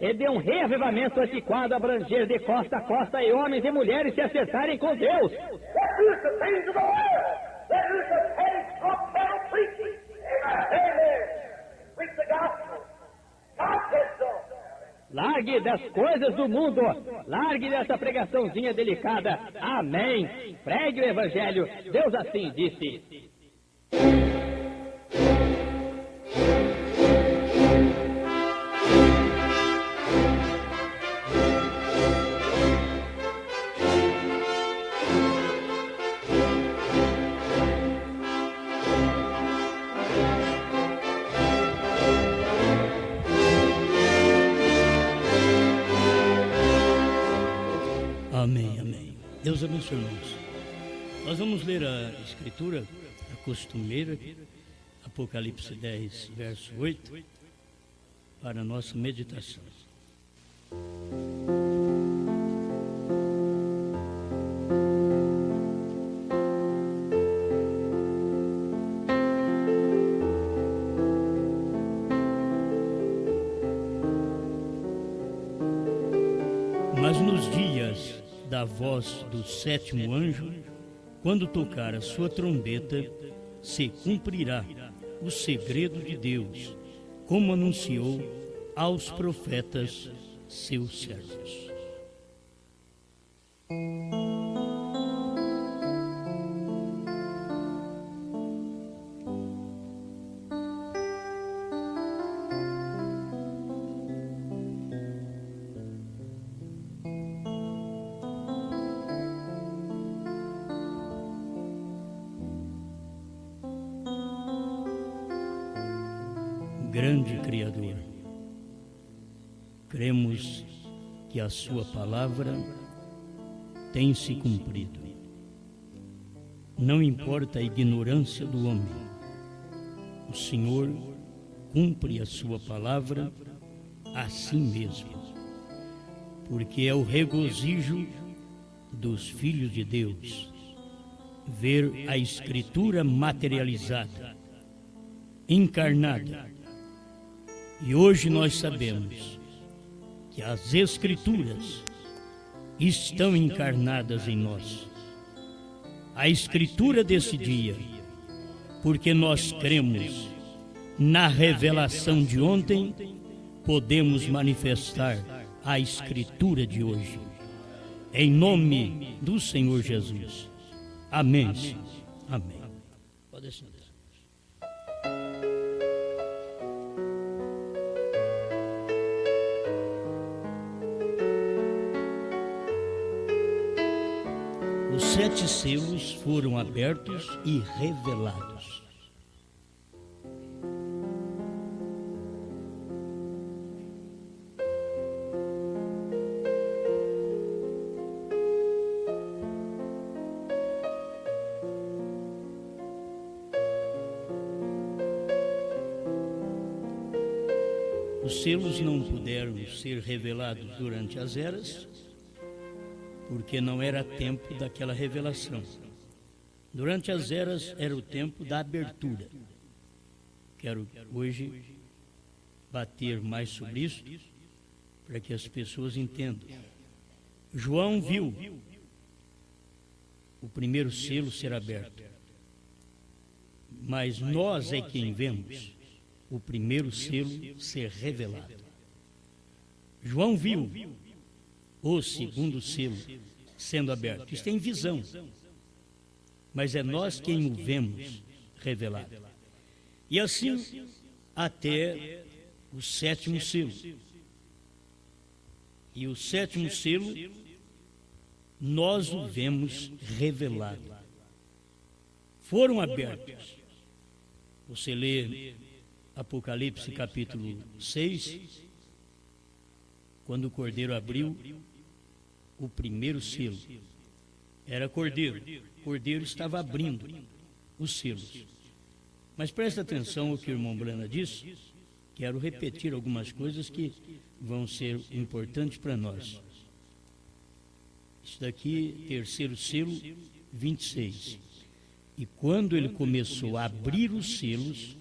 e de um reavivamento antiquado abranger de costa a costa e homens e mulheres se acertarem com Deus. Let loose the things of the world. Let loose the petty, top-pedal preaching. Amen. Preach the gospel. God said so. Largue das coisas do mundo, largue dessa pregaçãozinha delicada. Amém. Pregue o evangelho. Deus assim disse. Amém, amém. Deus abençoe, irmãos. Nós vamos ler a escritura, a costumeira, Apocalipse 10, verso 8, para a nossa meditação. Mas nos dias da voz do sétimo anjo, quando tocar a sua trombeta, se cumprirá o segredo de Deus, como anunciou aos profetas seus servos. Grande Criador, cremos que a sua palavra tem se cumprido. Não importa a ignorância do homem, o Senhor cumpre a sua palavra assim mesmo, porque é o regozijo dos filhos de Deus ver a Escritura materializada, encarnada. E hoje nós sabemos que as Escrituras estão encarnadas em nós. A Escritura desse dia, porque nós cremos na revelação de ontem, podemos manifestar a Escritura de hoje. Em nome do Senhor Jesus. Amém. Amém. Pode ser. Os 7 selos foram abertos e revelados. Os selos não puderam ser revelados durante as eras, porque não era tempo daquela revelação. Durante as eras era o tempo da abertura. Quero hoje bater mais sobre isso, para que as pessoas entendam. João viu o primeiro selo ser aberto, mas nós é quem vemos o primeiro selo ser revelado. João viu o segundo selo sendo aberto. Isto é em visão, mas é nós quem o vemos revelado. E assim até o 7º selo. E o 7º selo nós o vemos revelado. Foram abertos. Você lê Apocalipse capítulo 6, quando o Cordeiro abriu o primeiro selo. Era Cordeiro. Cordeiro estava abrindo os selos. Mas presta atenção ao que o irmão Brana disse. Quero repetir algumas coisas que vão ser importantes para nós. Isso daqui, terceiro selo, 26. E quando ele começou a abrir os selos,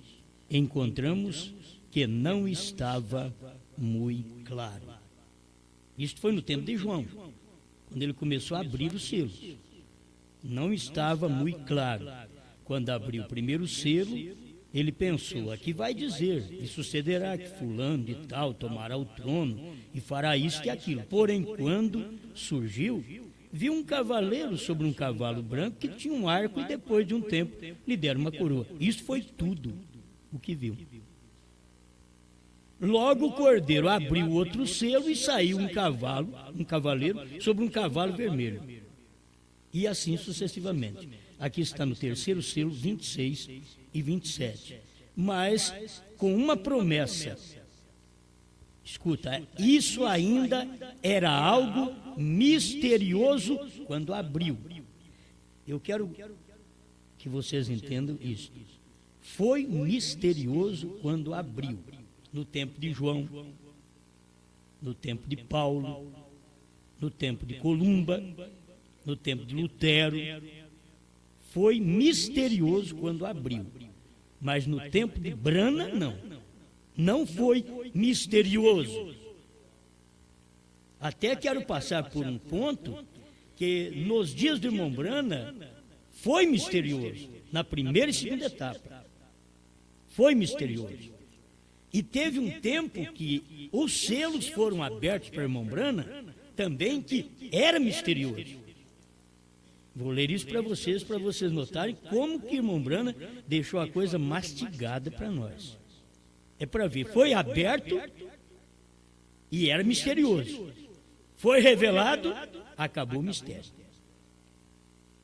encontramos que não estava muito claro. Isto foi no tempo de João, quando ele começou a abrir os selos. Não estava muito claro. Quando abriu o primeiro selo, ele pensou, aqui vai dizer, e sucederá que fulano de tal tomará o trono e fará isto e aquilo. Porém, quando surgiu, viu um cavaleiro sobre um cavalo branco que tinha um arco e depois de um tempo lhe deram uma coroa. Isso foi tudo o que viu. Logo o cordeiro abriu outro selo e saiu um cavaleiro sobre um cavalo vermelho. E assim sucessivamente. Aqui está no terceiro selo, 26 e 27. Mas com uma promessa. Escuta, isso ainda era algo misterioso quando abriu. Eu quero que vocês entendam isso. Foi misterioso quando abriu. No tempo de João, no tempo de Paulo, no tempo de Columba, no tempo de Lutero. Foi misterioso quando abriu. Mas no tempo de Brana, não. Não foi misterioso. Até quero passar por um ponto que nos dias de irmão Brana foi misterioso. Na primeira e segunda etapa. Foi misterioso. E teve um tempo que os selos foram abertos para irmão Brana, também que era misterioso. Vou ler isso para vocês notarem como que irmão Brana deixou a coisa mastigada para nós. É para ver, foi aberto e era misterioso. Foi revelado, acabou o mistério.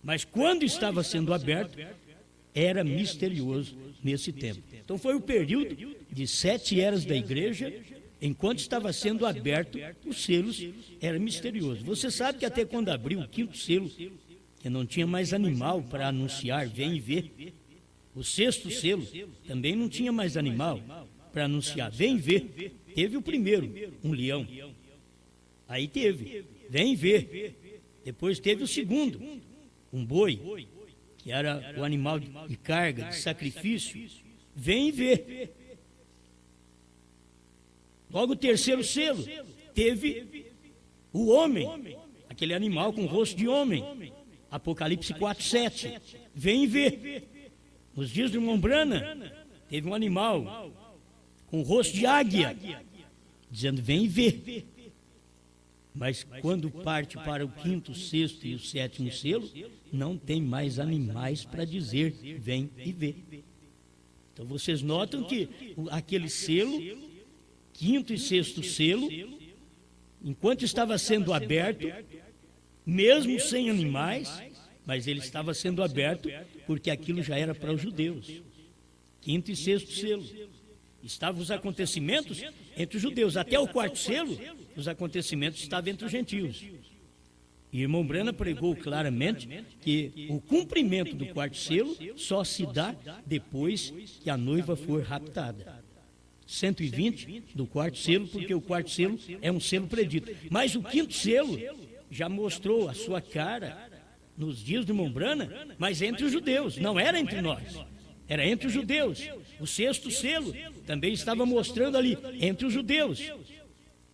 Mas quando estava sendo aberto, era misterioso nesse tempo. Então foi o período de 7 eras da igreja, enquanto estava sendo aberto, os selos era misterioso. Você sabe que até quando abriu o 5º selo, que não tinha mais animal para anunciar, vem e vê. O 6º selo também não tinha mais animal para anunciar, vem e vê. Teve o primeiro, um leão. Aí teve, vem e vê. Depois teve o segundo, um boi, que era o animal de carga, de sacrifício. Vem e vê. Logo o 3º selo, teve o homem, aquele animal com rosto de homem. Apocalipse 4:7. Vem e vê. Nos dias de irmão Brana, teve um animal com rosto de águia, dizendo, vem e vê. Mas quando parte para o 5º, 6º e o 7º selo, não tem mais animais para dizer, vem e vê. Então vocês notam que aquele selo, 5º e 6º selo, enquanto estava sendo aberto, mesmo sem animais, mas ele estava sendo aberto porque aquilo já era para os judeus. 5º e 6º selo. Estavam os acontecimentos entre os judeus. Até o 4º selo, os acontecimentos estavam entre os gentios. E irmão Brana pregou claramente que o cumprimento do 4º selo só se dá depois que a noiva for raptada. 120 do 4º selo, porque o 4º selo é um selo predito. Mas o 5º selo já mostrou a sua cara nos dias de irmão Brana, mas entre os judeus, não era entre nós, era entre os judeus. O 6º selo também estava mostrando ali, entre os judeus,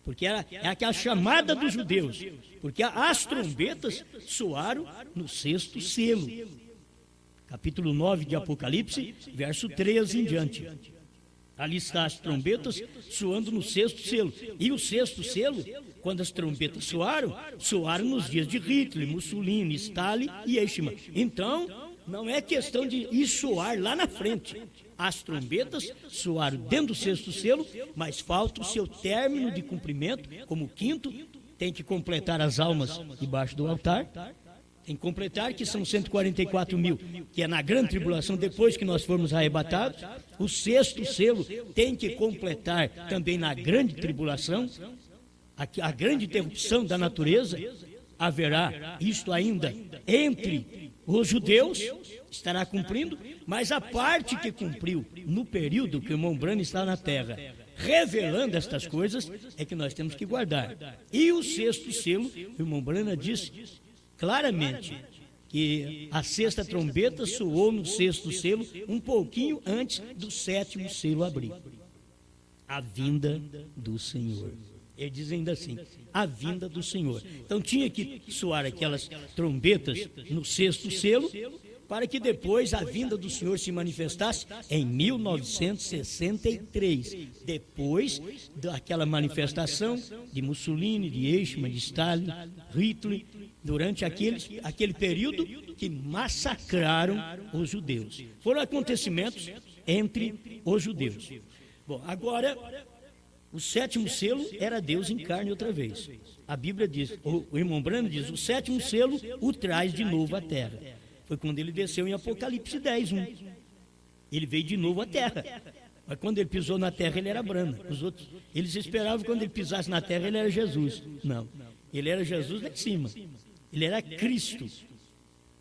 porque é aquela chamada dos judeus, porque as trombetas soaram no 6º selo. Capítulo 9 de Apocalipse, verso 13 em diante. Ali está as trombetas soando no 6º selo. E o 6º selo, quando as trombetas soaram nos dias de Hitler, Mussolini, Stalin e Eichmann. Então, não é questão de ir soar lá na frente. As trombetas soaram dentro do 6º selo, mas falta o seu término de cumprimento, como o 5º, tem que completar as almas debaixo do altar. Tem que completar que são 144 mil, que é na grande tribulação, depois que nós formos arrebatados. O 6º selo tem que completar também na grande tribulação, a grande interrupção da natureza. Haverá isto ainda entre os judeus, estará cumprindo, mas a parte que cumpriu no período que o irmão Brana está na terra, revelando estas coisas, é que nós temos que guardar. E o 6º selo, o irmão Brana disse claramente que a 6ª trombeta soou no 6º selo um pouquinho antes do 7º selo abrir. a vinda do Senhor. Ele diz ainda assim, a vinda do Senhor. Então tinha que soar aquelas trombetas no sexto selo, para que depois a vinda do Senhor se manifestasse em 1963. Depois daquela manifestação de Mussolini, de Eichmann, de Stalin, Hitler, durante aquele período que massacraram os judeus. Foram acontecimentos entre os judeus. Bom, agora, o sétimo selo era Deus em carne outra vez. A Bíblia diz, o irmão Branham diz, o sétimo selo o traz de novo à terra. Foi quando ele desceu em Apocalipse 10, 1. Ele veio de novo à terra. Mas quando ele pisou na terra, ele era Branham. Os outros, eles esperavam que quando ele pisasse na terra, ele era Jesus. Não, ele era Jesus lá de cima. Ele era Cristo.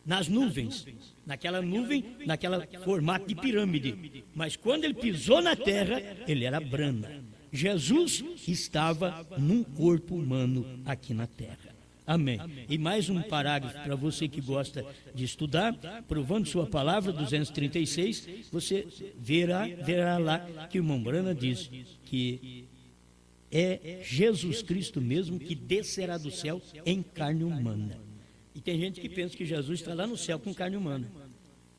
Nas nuvens, naquela nuvem, naquela formato de pirâmide. Mas quando ele pisou na terra, ele era Branham. Jesus estava num corpo humano aqui na terra. Amém. E mais um parágrafo para você que gosta de estudar, provando sua palavra, 236, você verá lá que o irmão Branham diz que é Jesus Cristo mesmo que descerá do céu em carne humana. E tem gente que pensa que Jesus está lá no céu com carne humana.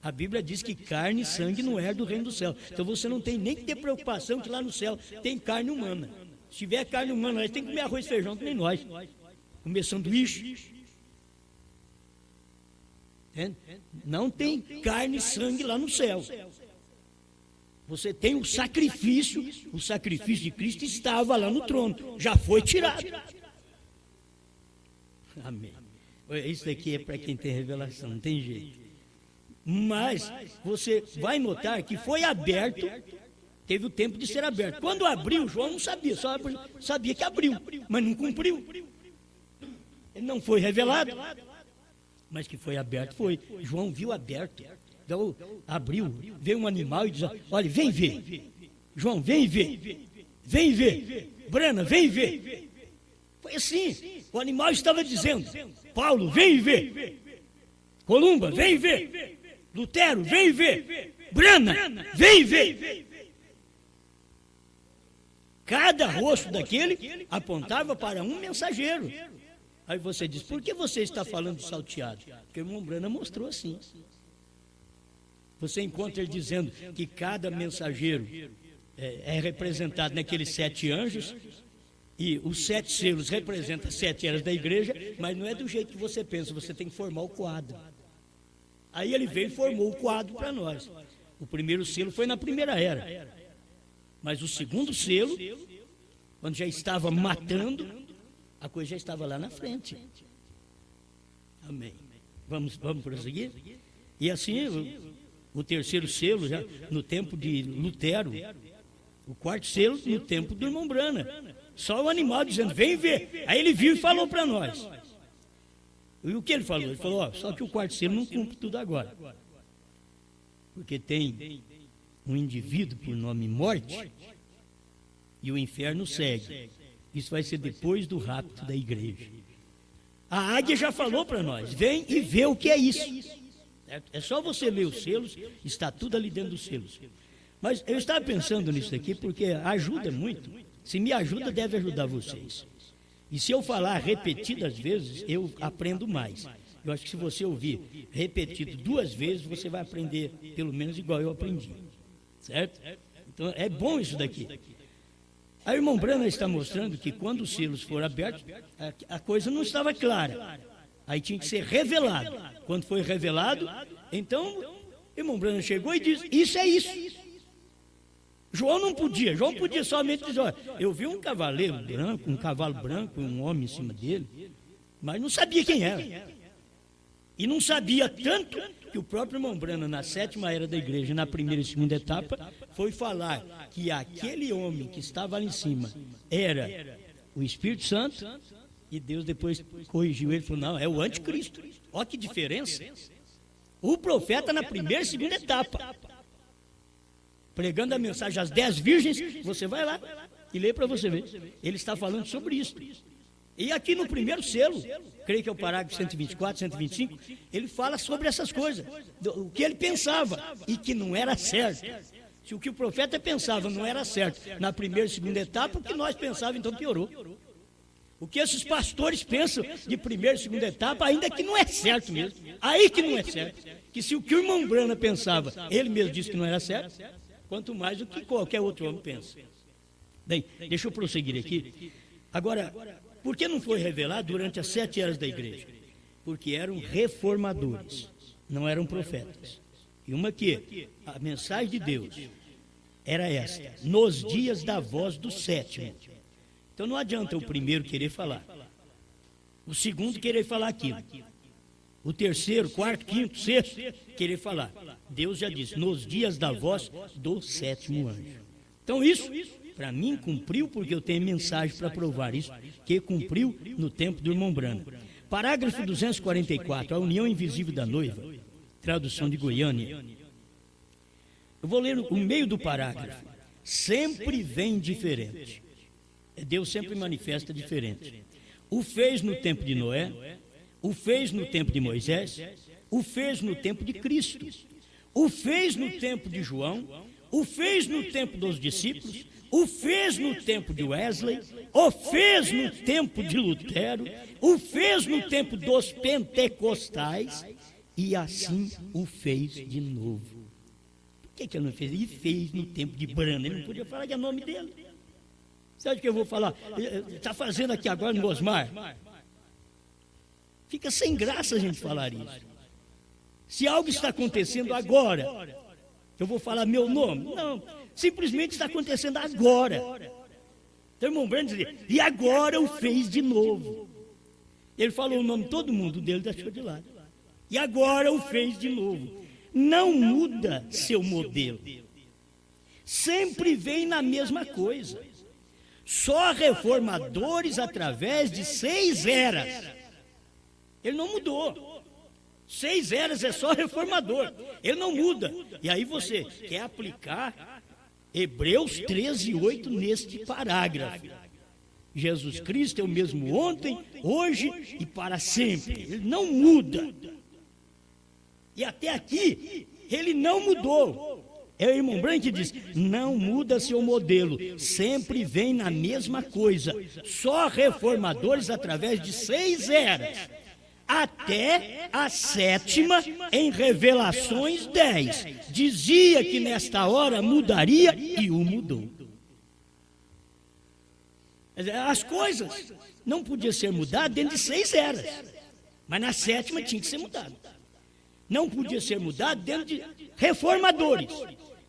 A Bíblia diz que carne e sangue não é do reino do céu. Então você não tem nem que ter preocupação que lá no céu tem carne humana. Se tiver carne humana, tem que comer arroz e feijão, que nem nós. Comer sanduíche. Não tem carne e sangue lá no céu. Você tem o sacrifício de Cristo estava lá no trono, já foi tirado. Amém. Isso daqui é para quem tem revelação, não tem jeito. Mas você vai notar que foi aberto, teve o tempo de ser aberto. Quando abriu, João não sabia, só sabia que abriu, mas não cumpriu. Ele não foi revelado, mas que foi aberto, foi. João viu aberto, então abriu, veio um animal e diz, olha, vem ver. João, vem ver. Vem ver. Brana, vem ver. Foi assim, o animal estava dizendo, Paulo, vem ver. Columba, vem ver. Lutero, vem ver. Brana, vem ver. Cada rosto daquele apontava para um mensageiro. Aí você diz, por que você está falando salteado? Porque o irmão Branham mostrou assim. Você encontra ele dizendo que cada mensageiro é representado naqueles 7 anjos, e os 7 selos representam 7 eras da igreja, mas não é do jeito que você pensa, você tem que formar o quadro. Aí ele veio e formou o quadro para nós. O primeiro selo foi na primeira era, mas o segundo selo, quando já estava matando, a coisa já estava lá na frente. Amém. Vamos prosseguir? E assim, o terceiro selo, já no tempo de Lutero, o quarto selo no tempo do irmão Branham. Só o animal dizendo, vem ver. Aí ele viu e falou para nós. E o que ele falou? Ele falou, só que o quarto selo não cumpre tudo agora. Porque tem um indivíduo por nome morte e o inferno segue. Isso vai ser depois do rapto da igreja. A águia já falou para nós, vem e vê o que é isso. É só você ler os selos, está tudo ali dentro dos selos. Mas eu estava pensando nisso aqui porque ajuda muito. Se me ajuda, deve ajudar vocês. E se eu falar repetidas vezes, eu aprendo mais. Eu acho que se você ouvir repetido 2 vezes, você vai aprender pelo menos igual eu aprendi. Certo? Então é bom isso daqui. A irmã Branham está mostrando que quando os selos foram abertos, a coisa não estava clara. Aí tinha que ser revelado. Quando foi revelado, então o irmão Branham chegou e disse, isso é isso. João não podia, João podia somente dizer, olha, eu vi um cavaleiro branco, um cavalo branco, um homem em cima dele, mas não sabia quem era. E não sabia tanto que o próprio irmão Branham, na 7ª era da igreja, na primeira e segunda etapa, foi falar que aquele homem que estava ali em cima era o Espírito Santo, e Deus depois corrigiu ele e falou, não, é o anticristo. Olha que diferença. O profeta na primeira e segunda etapa, pregando a mensagem às 10 virgens, você vai lá e lê para você ver. Ele está falando sobre isso. E aqui no primeiro selo, creio que é o parágrafo 124, 125, ele fala sobre essas coisas, o que ele pensava e que não era certo. Se o que o profeta pensava não era certo na primeira e segunda etapa, o que nós pensávamos, então piorou. O que esses pastores pensam de primeira e segunda etapa, ainda que não é certo mesmo. Aí que não é certo. Que se o que o irmão Brana pensava, ele mesmo disse que não era certo, quanto mais do que qualquer outro homem pensa. Bem, deixa eu prosseguir aqui. Agora, por que não foi revelado durante as 7 eras da igreja? Porque eram reformadores, não eram profetas. E uma que a mensagem de Deus era esta: nos dias da voz do sétimo. Então não adianta o primeiro querer falar, o segundo querer falar aquilo, o terceiro, quarto, quinto, sexto querer falar. Deus já disse: nos dias da voz do sétimo anjo. Então isso, para mim, cumpriu, porque eu tenho mensagem para provar isso, que cumpriu no tempo do irmão Brana. Parágrafo 244, a união invisível da noiva, tradução de Goiânia. Eu vou ler o meio do parágrafo. Sempre vem diferente. Deus sempre manifesta diferente. O fez no tempo de Noé, o fez no tempo de Moisés, o fez no tempo de Cristo, o fez no tempo de João, o fez no tempo dos discípulos, o fez no tempo de Wesley, o fez no tempo de Lutero, o fez no tempo dos pentecostais, e assim o fez de novo. Por que ele não fez? Ele fez no tempo de Brana, ele não podia falar que é nome dele. Você acha que eu vou falar? Está fazendo aqui agora no Osmar? Fica sem graça a gente falar isso. Se algo está acontecendo agora, eu vou falar meu nome? Não, simplesmente está acontecendo agora. Então o irmão Brana dizia: e agora o fez de novo. Ele falou o nome de todo mundo, o dele deixou de lado. E agora o fez de novo. Não muda seu modelo. Sempre vem na mesma coisa. Só reformadores através de 6 eras. Ele não mudou. 6 eras é só reformador. Ele não muda. E aí você quer aplicar Hebreus 13:8 neste parágrafo. Jesus Cristo é o mesmo ontem, hoje e para sempre. Ele não muda. E até aqui, ele não mudou. É o irmão Brana que diz: não muda seu modelo, sempre vem na mesma coisa. Só reformadores através de 6 eras. Até a 7ª em Revelações 10. Dizia que nesta hora mudaria e o mudou. As coisas não podiam ser mudadas dentro de 6 eras. Mas na 7ª tinha que ser mudado. Não podia ser mudado dentro de reformadores.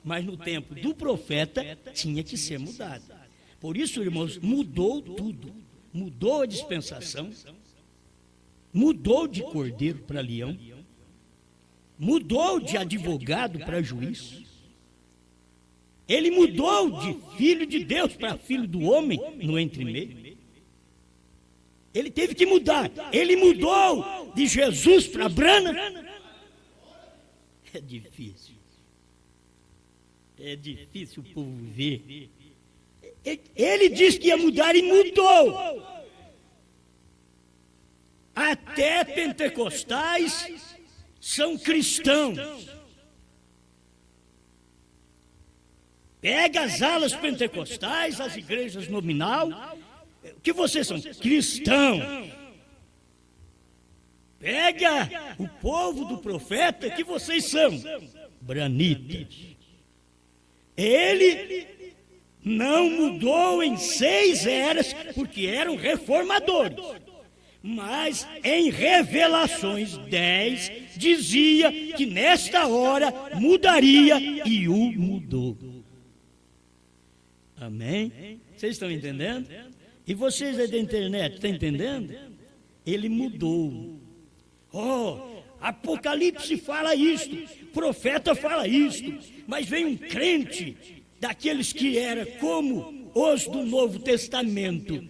Mas no tempo do profeta tinha que ser mudado. Por isso, irmãos, mudou tudo. Mudou a dispensação. Mudou de cordeiro para leão. Mudou de advogado para juiz. Ele mudou de filho de Deus para filho do homem no entremeio. Ele teve que mudar. Ele mudou de Jesus para Brana. É difícil. É difícil o povo ver. Ele disse que ia mudar e mudou. Até pentecostais são cristãos. Pega as alas pentecostais, as igrejas nominal. O que vocês são? Cristãos. Pega o povo do profeta, que vocês são? Branitas. Ele não mudou em 6 eras, porque eram reformadores. Mas em Revelações 10, dizia que nesta hora mudaria e o mudou. Amém? Vocês estão entendendo? E vocês aí da internet, estão entendendo? Ele mudou. Apocalipse fala isto, profeta fala isto, mas vem um crente daqueles que era como os do Novo Testamento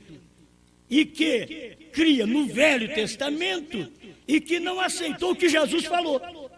e que cria no Velho Testamento e que não aceitou o que Jesus falou.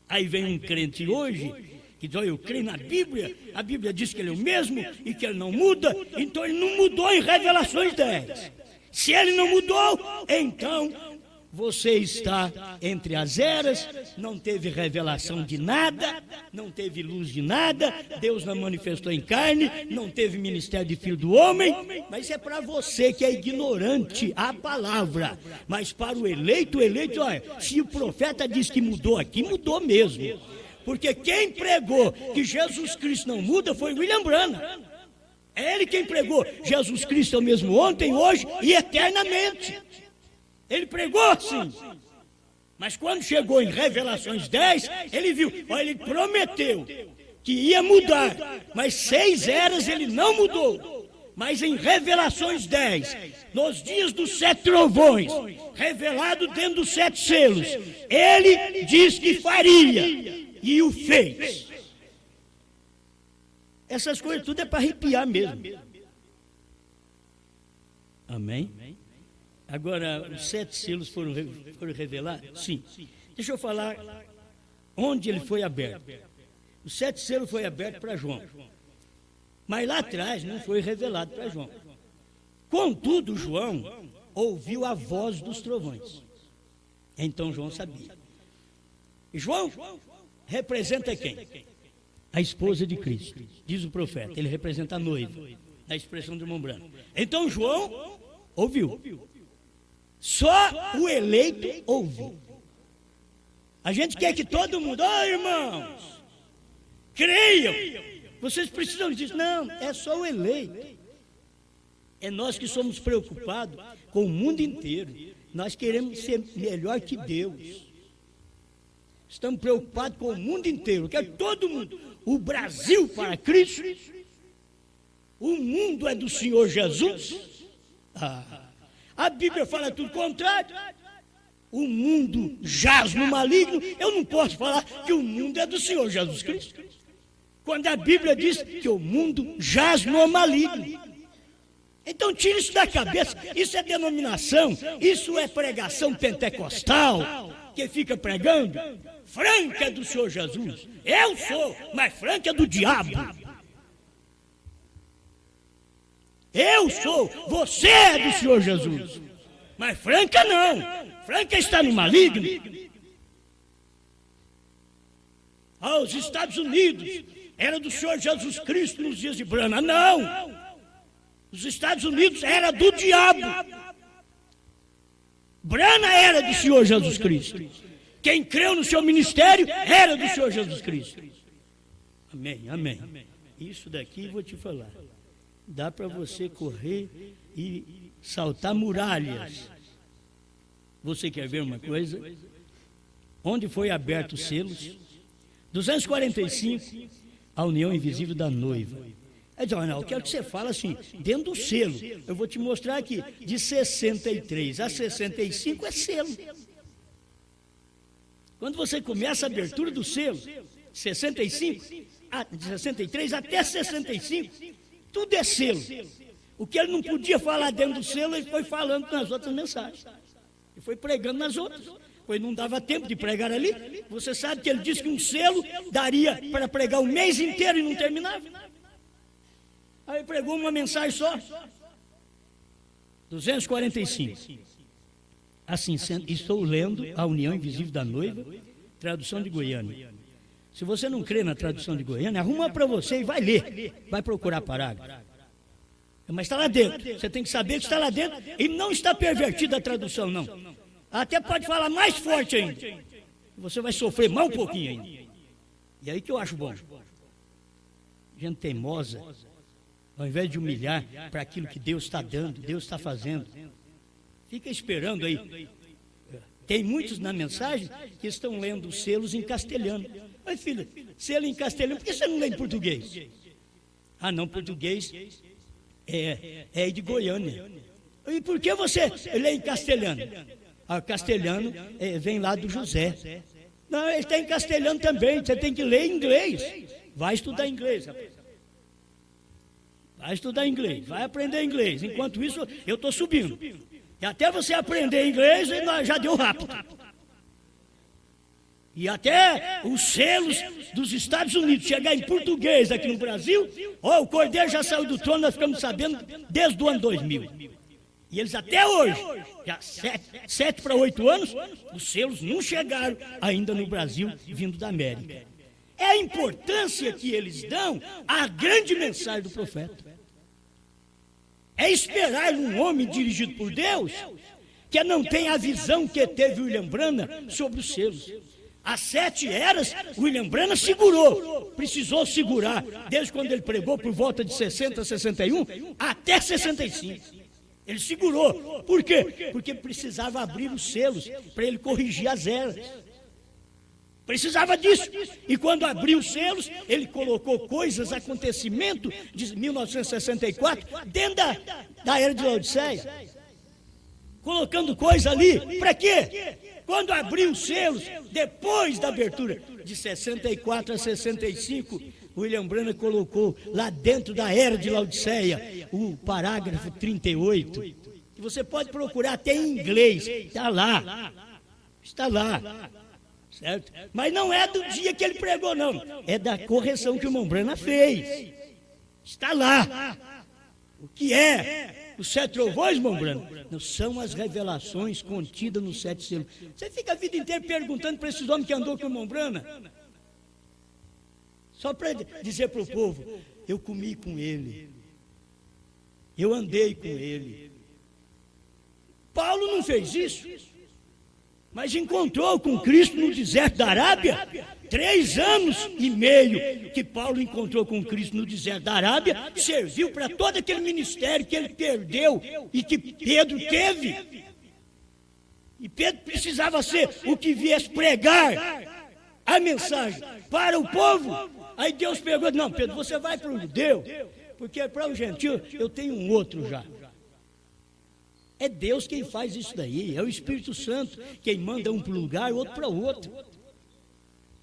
Aí vem um crente hoje que diz: eu creio na Bíblia, a Bíblia diz que ele é o mesmo e que ele não muda, então ele não mudou em Revelações 10. Se ele não mudou, então Você está entre as eras, não teve revelação de nada, não teve luz de nada, Deus não manifestou em carne, não teve ministério de filho do homem, mas é para você que é ignorante a palavra. Mas para o eleito, olha, se o profeta diz que mudou aqui, mudou mesmo. Porque quem pregou que Jesus Cristo não muda foi William Branham. É ele quem pregou, Jesus Cristo é o mesmo ontem, hoje e eternamente. Ele pregou assim, mas quando chegou em Revelações 10, ele viu, olha, ele prometeu que ia mudar, mas 6 eras ele não mudou. Mas em Revelações 10, nos dias dos 7 trovões, revelado dentro dos 7 selos, ele diz que faria, e o fez. Essas coisas tudo é para arrepiar mesmo. Amém? Agora, os 7 selos foram revelados? Sim. Deixa eu falar onde ele foi aberto. Os 7 selos foi aberto para João. Mas lá atrás não foi revelado para João. Contudo, João ouviu a voz dos trovões. Então João sabia. João representa quem? A esposa de Cristo, diz o profeta. Ele representa a noiva, na expressão do irmão Branham. Então João ouviu. Só o eleito ouviu. A gente quer que todo mundo, irmãos, creiam. Vocês precisam disso. Não, é só o eleito. É nós que somos preocupados com o mundo inteiro. Nós queremos ser melhor que Deus. Estamos preocupados com o mundo inteiro. Quer todo mundo. O Brasil para Cristo. O mundo é do Senhor Jesus. A Bíblia fala tudo contrário. O mundo jaz no maligno. Eu não posso falar que o mundo é do Senhor Jesus Cristo, quando a Bíblia diz que o mundo jaz no maligno. Então tira isso da cabeça. Isso é denominação. Isso é pregação pentecostal, que fica pregando. Franca é do Senhor Jesus. Eu sou, mas Franca é do diabo. Eu sou, você é do Senhor Jesus. Mas Franca não. Franca está no maligno. Os Estados Unidos era do Senhor Jesus Cristo nos dias de Branham. Não. Os Estados Unidos era do diabo. Branham era do Senhor Jesus Cristo. Quem creu no seu ministério era do Senhor Jesus Cristo. Amém, amém. Isso daqui vou te falar. Dá para você correr e saltar muralhas. Você quer ver uma coisa? Onde foi aberto os selos? 245, a união invisível da noiva. Eu quero que você fale assim, dentro do selo. Eu vou te mostrar aqui, de 63 a 65 é selo. Quando você começa a abertura do selo, 65, de 63 até 65, tudo é selo. O que ele não podia falar dentro do selo, ele foi falando nas outras mensagens. Ele foi pregando nas outras. Pois não dava tempo de pregar ali. Você sabe que ele disse que um selo daria para pregar o mês inteiro e não terminava. Aí ele pregou uma mensagem só. 245. Assim, estou lendo a união invisível da noiva, tradução de Goiânia. Se você não crê na tradução de Goiânia, arruma para você e vai ler. Vai procurar parágrafo. Mas está lá dentro. Você tem que saber que está lá dentro e não está pervertida a tradução, não. Até pode falar mais forte ainda. Você vai sofrer mais um pouquinho ainda. E aí que eu acho bom. Gente teimosa, ao invés de humilhar para aquilo que Deus está dando, Deus está fazendo. Fica esperando aí. Tem muitos na mensagem que estão lendo os selos em castelhano. Oi, filha, selo em castelhano, por que você não lê em português? Ah, não, português é de Goiânia. E por que você lê em castelhano? Ah, castelhano vem lá do José. Não, ele está em castelhano também, você tem que ler em inglês. Vai estudar inglês, rapaz. Vai estudar inglês, vai aprender inglês. Enquanto isso, eu estou subindo. E até você aprender inglês, já deu rápido. E até os selos dos Estados Unidos chegar em português aqui no Brasil, o Cordeiro já saiu do trono, nós ficamos sabendo desde o ano 2000. E eles até hoje, já 7 para 8 anos, os selos não chegaram ainda no Brasil, vindo da América. É a importância que eles dão à grande mensagem do profeta. É esperar um homem dirigido por Deus, que não tem a visão que teve William Branham sobre os selos. As 7 eras, William Branham segurou, precisou segurar, desde quando ele pregou por volta de 60, 61, até 65. Ele segurou. Por quê? Porque precisava abrir os selos para ele corrigir as eras. Precisava disso. E quando abriu os selos, ele colocou coisas, acontecimento de 1964, dentro da era de Laodiceia. Colocando coisa ali. Para quê? Quando abriu os selos, depois da abertura, de 64 a 65, William Branham colocou lá dentro da era de Laodiceia o parágrafo 38, que você pode procurar até em inglês, está lá, certo? Mas não é do dia que ele pregou, não, é da correção que o irmão Branham fez, está lá. O que é os 7 trovões, irmão Branham? Não são as revelações contidas nos 7 selos. Você fica a vida inteira perguntando para esses homens que andou com o irmão Branham, só para dizer para o povo, eu comi com ele, eu andei com ele. Paulo não fez isso, mas encontrou com Cristo no deserto da Arábia. 3 anos e meio que Paulo encontrou com Cristo no deserto da Arábia, serviu para todo aquele ministério que ele perdeu e que Pedro teve. E Pedro precisava ser o que viesse pregar a mensagem para o povo. Aí Deus pegou, não, Pedro, você vai para o judeu, porque para o gentil eu tenho um outro já. É Deus quem faz isso daí, é o Espírito Santo quem manda um para um lugar, outro para outro.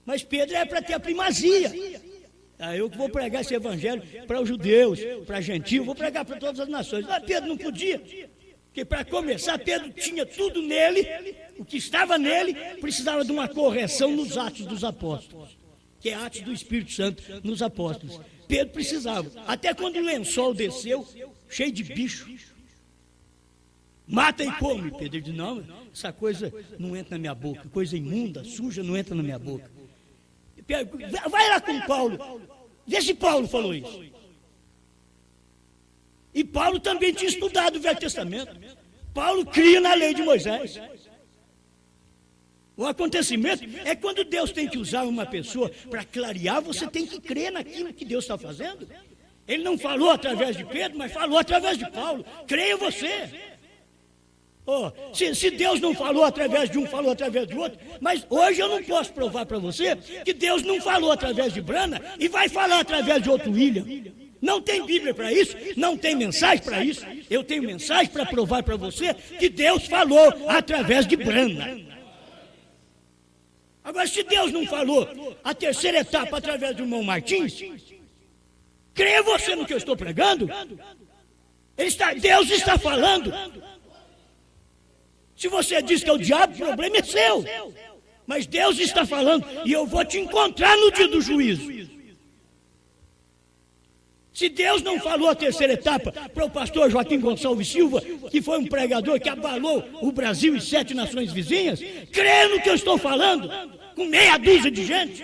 Mas Pedro é para ter a primazia. Eu que vou pregar esse evangelho para os judeus, para gentil, vou pregar para todas as nações. Mas Pedro não podia, porque para começar, Pedro tinha tudo nele, o que estava nele, precisava de uma correção nos Atos dos Apóstolos, que é Atos do Espírito Santo nos Apóstolos. Pedro precisava, até quando o lençol desceu, cheio de bicho. Mata e come, Pedro. Ele disse, não, essa coisa não entra na minha boca, coisa imunda, suja, não entra na minha boca. Vai lá com Paulo, vê se Paulo falou isso. E Paulo também tinha estudado o Velho Testamento. Paulo cria na lei de Moisés. O acontecimento é quando Deus tem que usar uma pessoa para clarear, você tem que crer naquilo que Deus está fazendo. Ele não falou através de Pedro, mas falou através de Paulo. Creia você. Se Deus não falou através de um, falou através do outro, mas hoje eu não posso provar para você que Deus não falou através de Branham e vai falar através de outro William. Não tem Bíblia para isso, não tem mensagem para isso. Eu tenho mensagem para provar para você que Deus falou através de Branham. Agora, se Deus não falou a terceira etapa através do irmão Martins, creia você no que eu estou pregando? Deus está falando. Se você diz que é o diabo, o problema é seu. Mas Deus está falando, e eu vou te encontrar no dia do juízo. Se Deus não falou a terceira etapa para o pastor Joaquim Gonçalves Silva, que foi um pregador que abalou o Brasil e 7 nações vizinhas, creia no que eu estou falando, com meia dúzia de gente.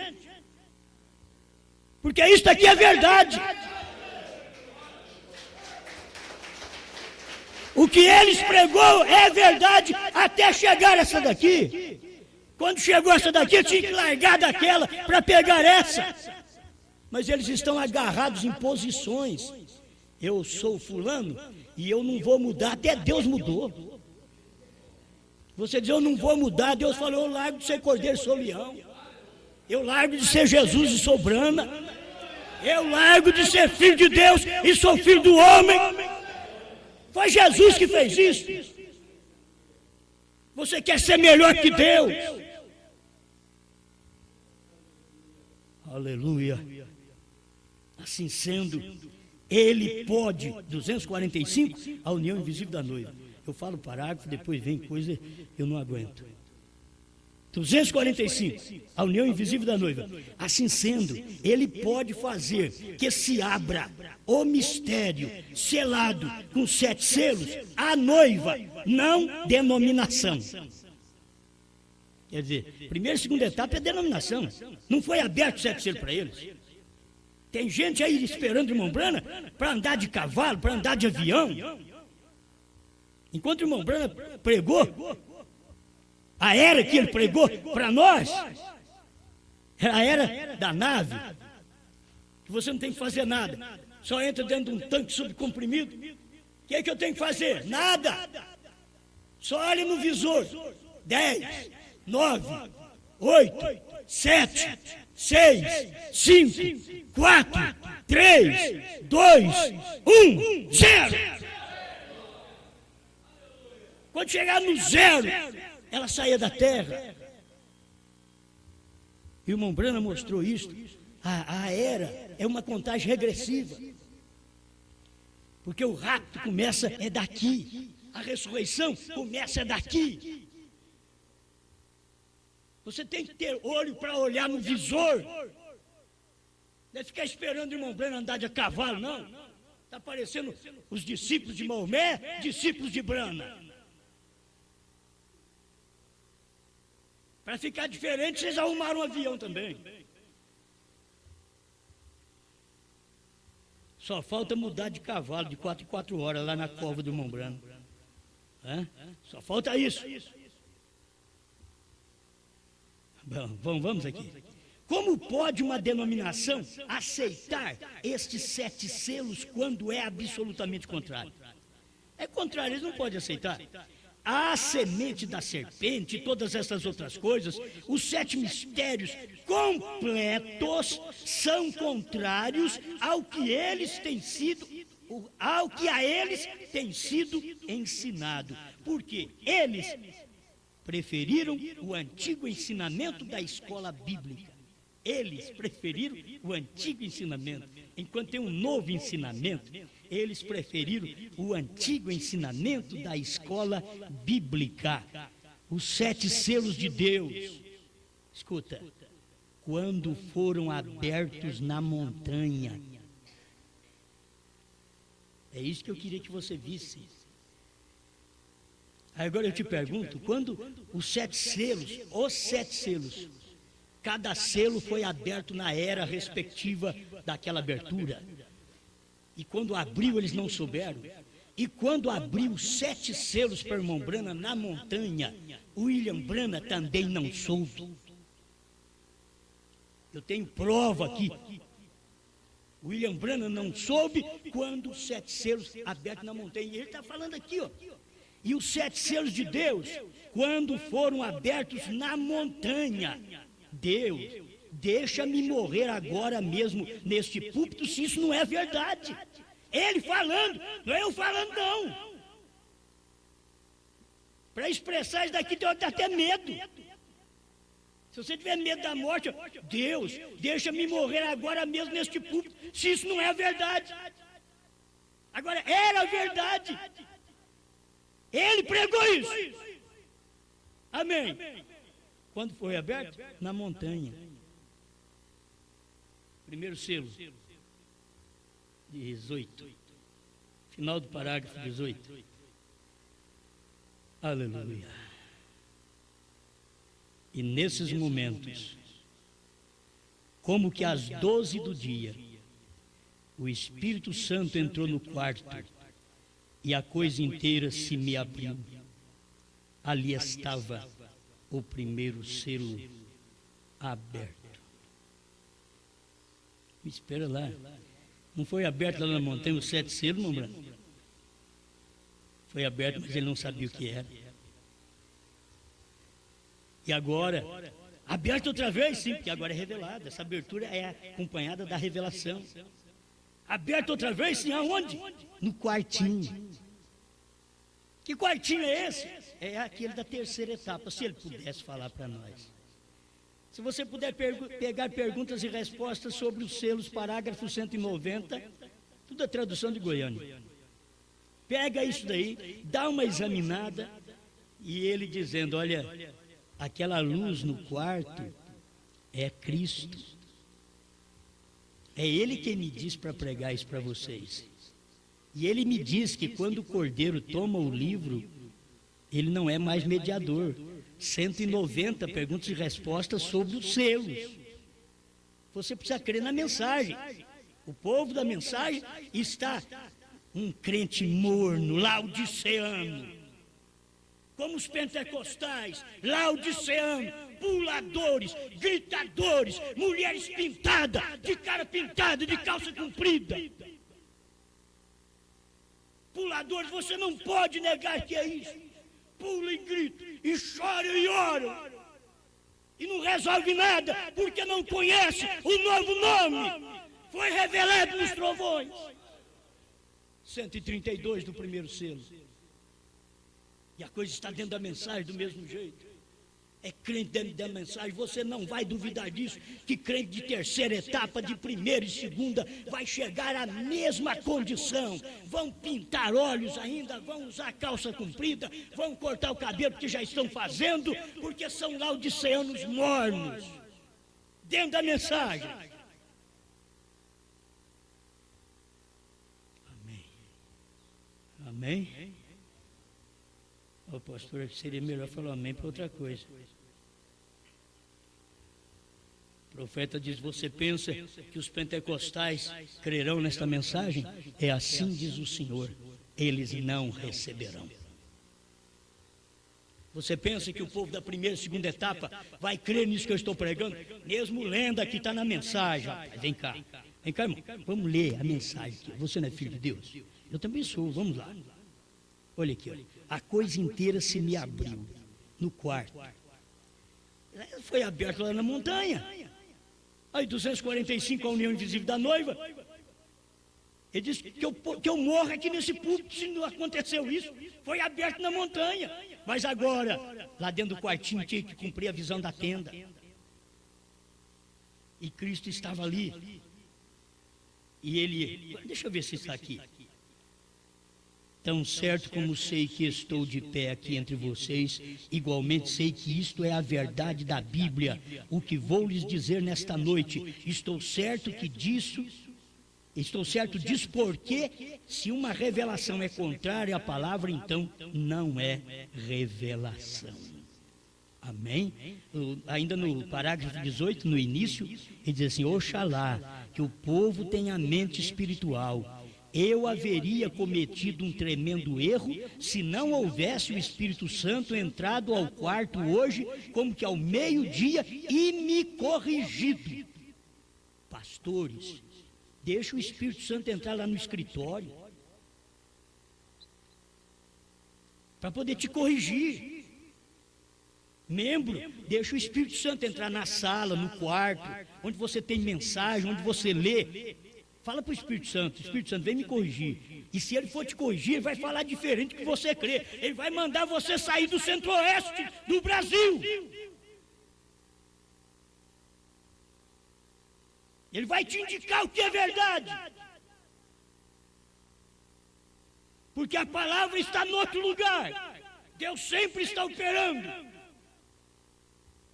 Porque isso aqui é verdade. O que eles pregou é verdade até chegar essa daqui. Quando chegou essa daqui, eu tinha que largar daquela para pegar essa. Mas eles estão agarrados em posições. Eu sou fulano e eu não vou mudar, até Deus mudou. Você diz, eu não vou mudar, Deus falou, eu largo de ser cordeiro e sou leão. Eu largo de ser Jesus e sou Branham. Eu largo de ser filho de Deus e sou filho do homem. Foi Jesus que fez isso. Você quer ser melhor que Deus? Aleluia. Assim sendo, ele pode, 245, a união invisível da noiva. Eu falo parágrafo, depois vem coisa, eu não aguento. 245, a união invisível da noiva. Assim sendo, ele pode fazer que se abra o mistério selado com 7 selos à noiva, não denominação. Quer dizer, primeira e segunda etapa é denominação. Não foi aberto 7 selos para eles. Tem gente aí esperando o irmão Brana para andar de cavalo, para andar de avião. Enquanto o irmão Brana pregou, a era que ele pregou para nós, era a era da nave, que você não tem que fazer nada, só entra dentro de um tanque subcomprimido. O que é que eu tenho que fazer? Nada. Só olhe no visor. 10, 9, 8, 7, 6, 5, 4, 3, 2, 1, 0. Quando chegar no 0, ela saía da terra. E o irmão Brana mostrou isso. A era é uma contagem regressiva. Porque o rapto começa daqui. A ressurreição começa daqui. Você tem que ter olho para olhar no visor. Não é ficar esperando o irmão Brana andar de cavalo, não. Está parecendo os discípulos de Maomé, discípulos de Brana. Para ficar diferente, vocês arrumaram um avião também. Só falta mudar de cavalo de 4 em 4 horas lá na cova do irmão Brana. Só falta isso. Bom, vamos aqui. Como pode uma denominação aceitar estes 7 selos quando é absolutamente contrário? É contrário, eles não podem aceitar. A semente da serpente e todas essas outras coisas, os 7 mistérios completos são contrários ao que eles têm sido, ao que a eles tem sido ensinado. Porque eles preferiram o antigo ensinamento da escola bíblica. Eles preferiram o antigo ensinamento, enquanto tem um novo ensinamento. Eles preferiram o antigo ensinamento da escola bíblica. Os 7 selos de Deus. Escuta, quando foram abertos na montanha. É isso que eu queria que você visse. Agora eu te pergunto, quando os 7 selos, cada selo foi aberto na era respectiva daquela abertura. E quando abriu, eles não souberam. E quando abriu 7 selos para o irmão Brana na montanha, William Brana também não soube. Eu tenho prova aqui. William Brana não soube quando os 7 selos abertos na montanha. E ele está falando aqui, ó. E os 7 selos de Deus, quando foram abertos na montanha. Deus, deixa-me morrer agora mesmo neste púlpito, se isso não é verdade. Ele falando, não é eu falando, não. Para expressar isso daqui, tem até medo. Se você tiver medo da morte, Deus, deixa-me morrer agora mesmo neste púlpito, se isso não é verdade. Agora, era verdade. Ele pregou isso. Amém. Quando foi aberto? Na montanha. Primeiro selo. 18. Final do parágrafo 18. Aleluia. E nesses momentos, como que às 12 do dia, o Espírito Santo entrou no quarto e a coisa inteira se me abriu. Ali estava o primeiro selo aberto. Me espera lá. Não foi aberto lá na montanha os 7 selos, não, Brano? Foi aberto, mas ele não sabia o que era. E agora, aberto outra vez, sim, porque agora é revelado. Essa abertura é acompanhada da revelação. Aberto outra vez, sim, aonde? No quartinho. Que quartinho é esse? É aquele da terceira etapa, se ele pudesse falar para nós. Se você puder pegar perguntas e respostas sobre os selos, parágrafo 190, tudo a tradução de Goiânia. Pega isso daí, dá uma examinada, e ele dizendo, olha, aquela luz no quarto é Cristo. É Ele quem me diz para pregar isso para vocês. E Ele me diz que quando o Cordeiro toma o livro, Ele não é mais mediador. 190 perguntas e respostas sobre os selos. Você precisa crer na mensagem. O povo da mensagem está um crente morno, laodiceano. Como os pentecostais, laodiceano, puladores, gritadores, mulheres pintadas, de cara pintada, de calça comprida. Puladores, você não pode negar que é isso. Pula e grita, e chora e ora. E não resolve nada, porque não conhece o novo nome. Foi revelado nos trovões. 132 do primeiro selo. E a coisa está dentro da mensagem do mesmo jeito. É crente dentro da mensagem, você não vai duvidar disso, que crente de terceira etapa, de primeira e segunda, vai chegar à mesma condição. Vão pintar olhos ainda, vão usar calça comprida, vão cortar o cabelo, que já estão fazendo, porque são laodiceanos mornos. Dentro da mensagem. Amém. Amém? O pastor, seria melhor falar amém para outra coisa. O profeta diz, você pensa que os pentecostais crerão nesta mensagem? É assim diz o Senhor, eles não receberão. Você pensa que o povo da primeira e segunda etapa vai crer nisso que eu estou pregando? Mesmo lendo aqui, está na mensagem. Rapaz, vem cá, irmão, vamos ler a mensagem aqui. Você não é filho de Deus? Eu também sou, vamos lá. Olha aqui, olha. A coisa inteira se me abriu no quarto. Foi aberto lá na montanha. Aí 245, a união invisível da noiva. Ele disse que eu morro aqui nesse púlpito se não aconteceu isso. Foi aberto na montanha. Mas agora, lá dentro do quartinho, tinha que cumprir a visão da tenda. E Cristo estava ali. E ele, deixa eu ver se está aqui. Tão certo como sei que estou de pé aqui entre vocês, igualmente sei que isto é a verdade da Bíblia. O que vou lhes dizer nesta noite, estou certo disso porque se uma revelação é contrária à palavra, então não é revelação. Amém? Ainda no parágrafo 18, no início, ele diz assim, oxalá que o povo tenha mente espiritual. Eu haveria cometido um tremendo erro se não houvesse o Espírito Santo entrado ao quarto hoje, como que ao meio-dia, e me corrigido. Pastores, deixa o Espírito Santo entrar lá no escritório, para poder te corrigir. Membro, deixa o Espírito Santo entrar na sala, no quarto, onde você tem mensagem, onde você lê. Fala para o Espírito Santo, vem me corrigir. E se ele for te corrigir, ele vai falar diferente do que você crê. Ele vai mandar você sair do centro-oeste do Brasil. Ele vai te indicar o que é verdade. Porque a palavra está em outro lugar. Deus sempre está operando.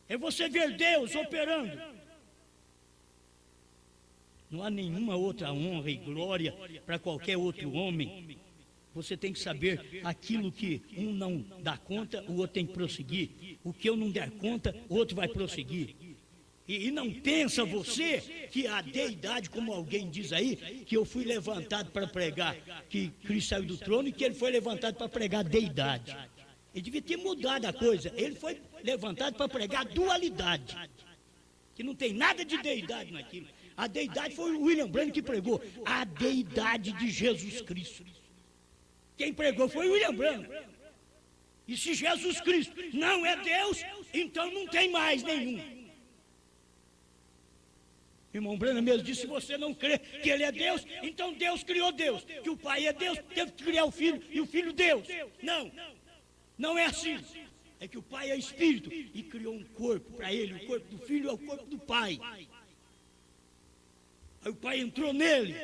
É você ver Deus operando. Não há nenhuma outra honra e glória para qualquer outro homem. Você tem que saber aquilo que um não dá conta, o outro tem que prosseguir. O que eu não der conta, o outro vai prosseguir. E não pensa você que a deidade, como alguém diz aí, que eu fui levantado para pregar, que Cristo saiu do trono e que ele foi levantado para pregar deidade. Ele devia ter mudado a coisa. Ele foi levantado para pregar dualidade, que não tem nada de deidade naquilo. A deidade foi o William Branham que pregou. A deidade de Jesus Cristo. Quem pregou foi o William Branham. E se Jesus Cristo não é Deus, então não tem mais nenhum. Irmão Branham mesmo disse, se você não crê que ele é Deus, então Deus criou Deus. Que o Pai é Deus, teve que criar o Filho e o Filho Deus. Não, não é assim. É que o Pai é Espírito e criou um corpo para ele. O corpo do Filho é o corpo do Pai. Aí o Pai entrou nele.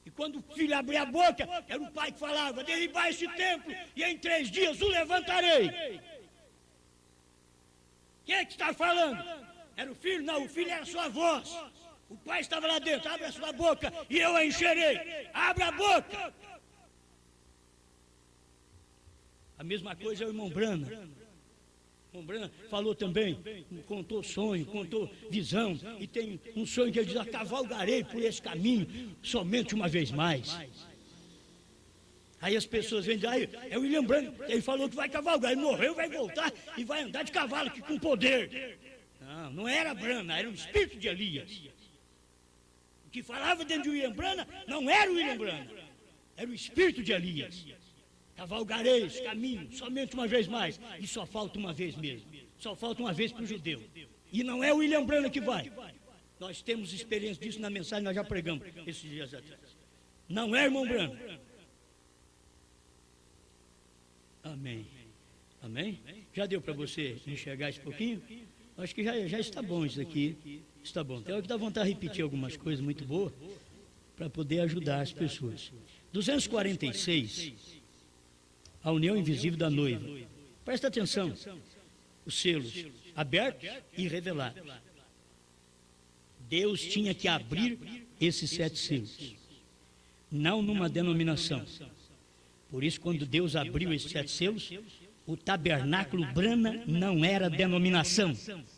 E quando o filho abria a boca, era o Pai que falava, derribar esse templo e em 3 dias o levantarei. Quem é que está falando? Era o filho? Não, o filho era sua voz. O pai estava lá dentro. Abre a sua boca e eu a encherei. Abra a boca. A mesma coisa é o irmão Brana. O irmão Brana falou também, contou sonho, contou visão. E tem um sonho que ele diz: cavalgarei por esse caminho somente uma vez mais. Aí as pessoas vêm dizer: é o William Branham, ele falou que vai cavalgar, ele morreu, vai voltar e vai andar de cavalo aqui com poder. Não, não era Branham, era o espírito de Elias. O que falava dentro de William Branham não era o William Branham, era o espírito de Elias. Cavalgarei esse caminho somente uma vez mais, e só falta uma vez mesmo, só falta uma vez para o judeu. E não é o William Branham que vai. Nós temos experiência disso na mensagem, nós já pregamos esses dias atrás. Não é irmão Branham. Amém. Amém? Já deu para você enxergar esse pouquinho? Acho que já está bom isso aqui. Está bom. Tem hora que dá vontade de repetir algumas coisas muito boas para poder ajudar as pessoas. 246, a união invisível da noiva. Presta atenção. Os selos abertos e revelados. Deus tinha que abrir esses 7 selos. Não numa denominação. Por isso, quando Deus abriu esses 7 selos, o tabernáculo Brana não era denominação.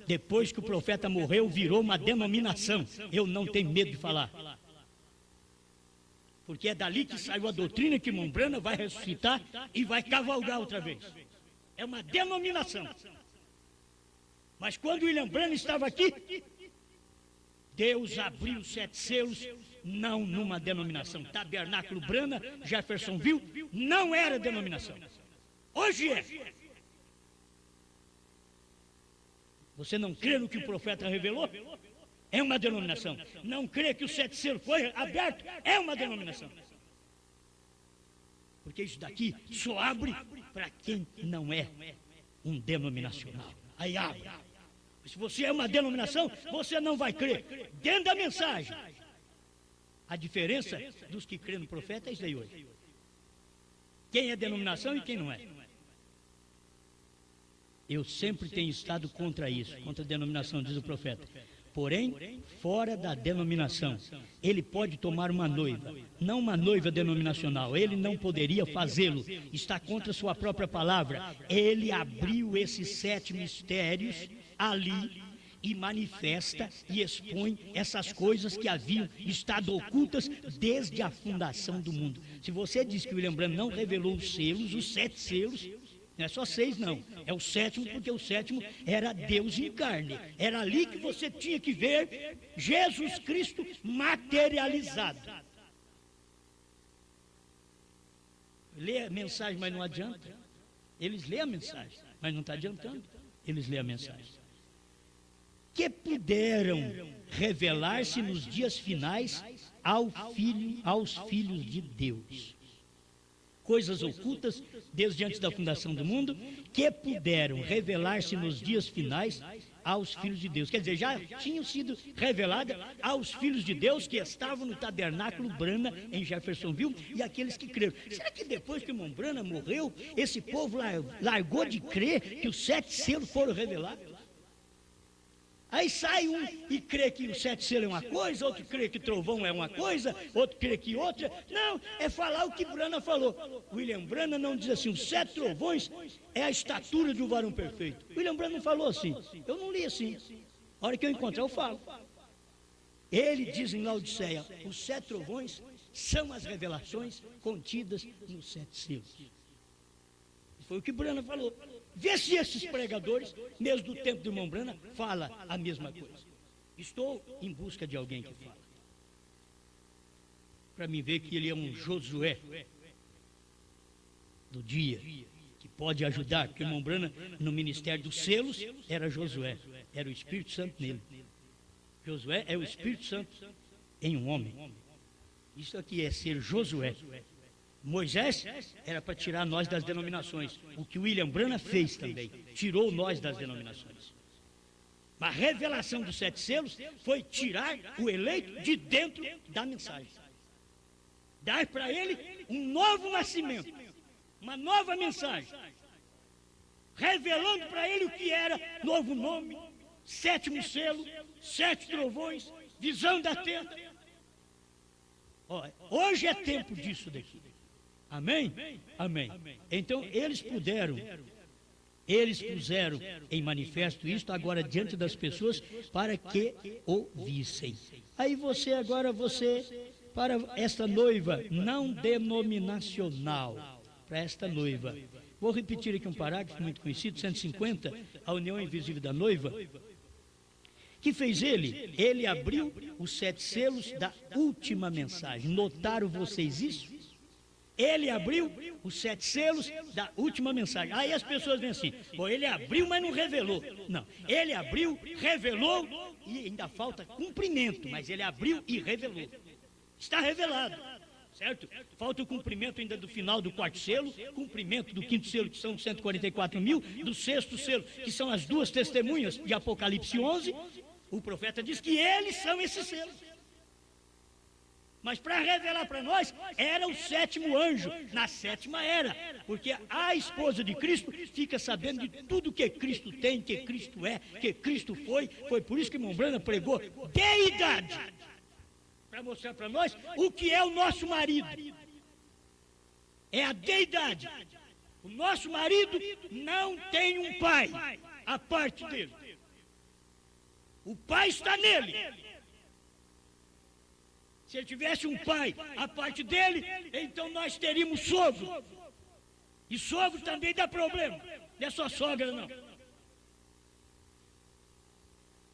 Depois que o profeta morreu, virou uma denominação. Eu não tenho medo de falar. Porque é dali que saiu a doutrina que irmão Brana vai ressuscitar e vai cavalgar outra vez. É uma denominação. Mas quando William Brana estava aqui, Deus abriu os 7 selos, não numa denominação. Tabernáculo Brana, Jeffersonville, não era denominação. Hoje é. Você não crê no que o profeta revelou? É uma denominação. Não crê que o 7 selos foi aberto? É uma denominação. Porque isso daqui só abre para quem não é um denominacional. Aí abre. Se você é uma denominação, você não vai crer. Dentro da mensagem. A diferença dos que crêem no profeta é isso daí hoje. Quem é denominação e quem não é. Eu sempre tenho estado contra isso, contra a denominação, diz o profeta. Porém, fora da denominação, ele pode tomar uma noiva, não uma noiva denominacional, ele não poderia fazê-lo, está contra sua própria palavra. Ele abriu esses 7 mistérios ali e manifesta e expõe essas coisas que haviam estado ocultas desde a fundação do mundo. Se você diz que William Branham não revelou os selos, os 7 selos, não é só 6 não, é o 7º, porque o 7º era Deus em carne. Era ali que você tinha que ver Jesus Cristo materializado. Lê a mensagem, mas não adianta. Eles lêem a mensagem, mas não está adiantando. Eles lêem a mensagem. Que puderam revelar-se nos dias finais aos filhos de Deus. Coisas ocultas desde antes da fundação do mundo, que puderam revelar-se nos dias finais aos filhos de Deus. Quer dizer, já tinham sido reveladas aos filhos de Deus que estavam no tabernáculo Brana em Jeffersonville e aqueles que creram. Será que depois que o irmão Brana morreu, esse povo largou de crer que os 7 selos foram revelados? Aí sai um e crê que o 7 selos é uma coisa, outro crê que trovão é uma coisa, outro crê que outra. Não, é falar o que Brana falou. William Brana não diz assim: os 7 trovões é a estatura de um varão perfeito. William Brana não falou assim. Eu não li assim. A hora que eu encontrar, eu falo. Ele diz em Laodiceia: os 7 trovões são as revelações contidas nos 7 selos. Foi o que Brana falou. Vê se esses pregadores, mesmo do tempo do irmão Brana, falam a mesma coisa. Estou em busca de alguém que fala. Para mim ver que ele é um Josué do dia, que pode ajudar, porque o irmão Brana, no ministério dos selos, era Josué, era o Espírito Santo nele. Josué é o Espírito Santo em um homem. Isso aqui é ser Josué. Moisés era para tirar nós das denominações. O que William Brana fez também, tirou nós das denominações. A revelação dos 7 selos foi tirar o eleito de dentro da mensagem. Dar para ele um novo nascimento, uma nova mensagem. revelando para ele o que era novo nome, sétimo selo, 7 trovões, visão da tenda. Hoje é tempo disso daqui. Amém? Amém. Então eles puseram em manifesto isto agora diante das pessoas para que ouvissem. Aí você, para esta noiva não denominacional, para esta noiva. Vou repetir aqui um parágrafo muito conhecido, 150, a união invisível da noiva. Que fez ele? Ele abriu os 7 selos da última mensagem. Notaram vocês isso? Ele abriu os 7 selos da última mensagem. Aí as pessoas vêm assim, bom, ele abriu, mas não revelou. Não, ele abriu, revelou e ainda falta cumprimento, mas ele abriu e revelou. Está revelado, certo? Falta o cumprimento ainda do final do 4º selo, cumprimento do 5º selo, que são 144 mil, do 6º selo, que são as 2 testemunhas de Apocalipse 11. O profeta diz que eles são esses selos. Mas para revelar para nós, era o 7º anjo, na 7ª era, porque a esposa de Cristo fica sabendo de tudo que Cristo tem, que Cristo é, que Cristo foi por isso que Mombrana pregou deidade, para mostrar para nós o que é o nosso marido, é a deidade. O nosso marido não tem um pai, a parte dele, o pai está nele. Se ele tivesse um pai, a parte dele, então nós teríamos sogro. E sogro também dá problema. Não é só sogra, não.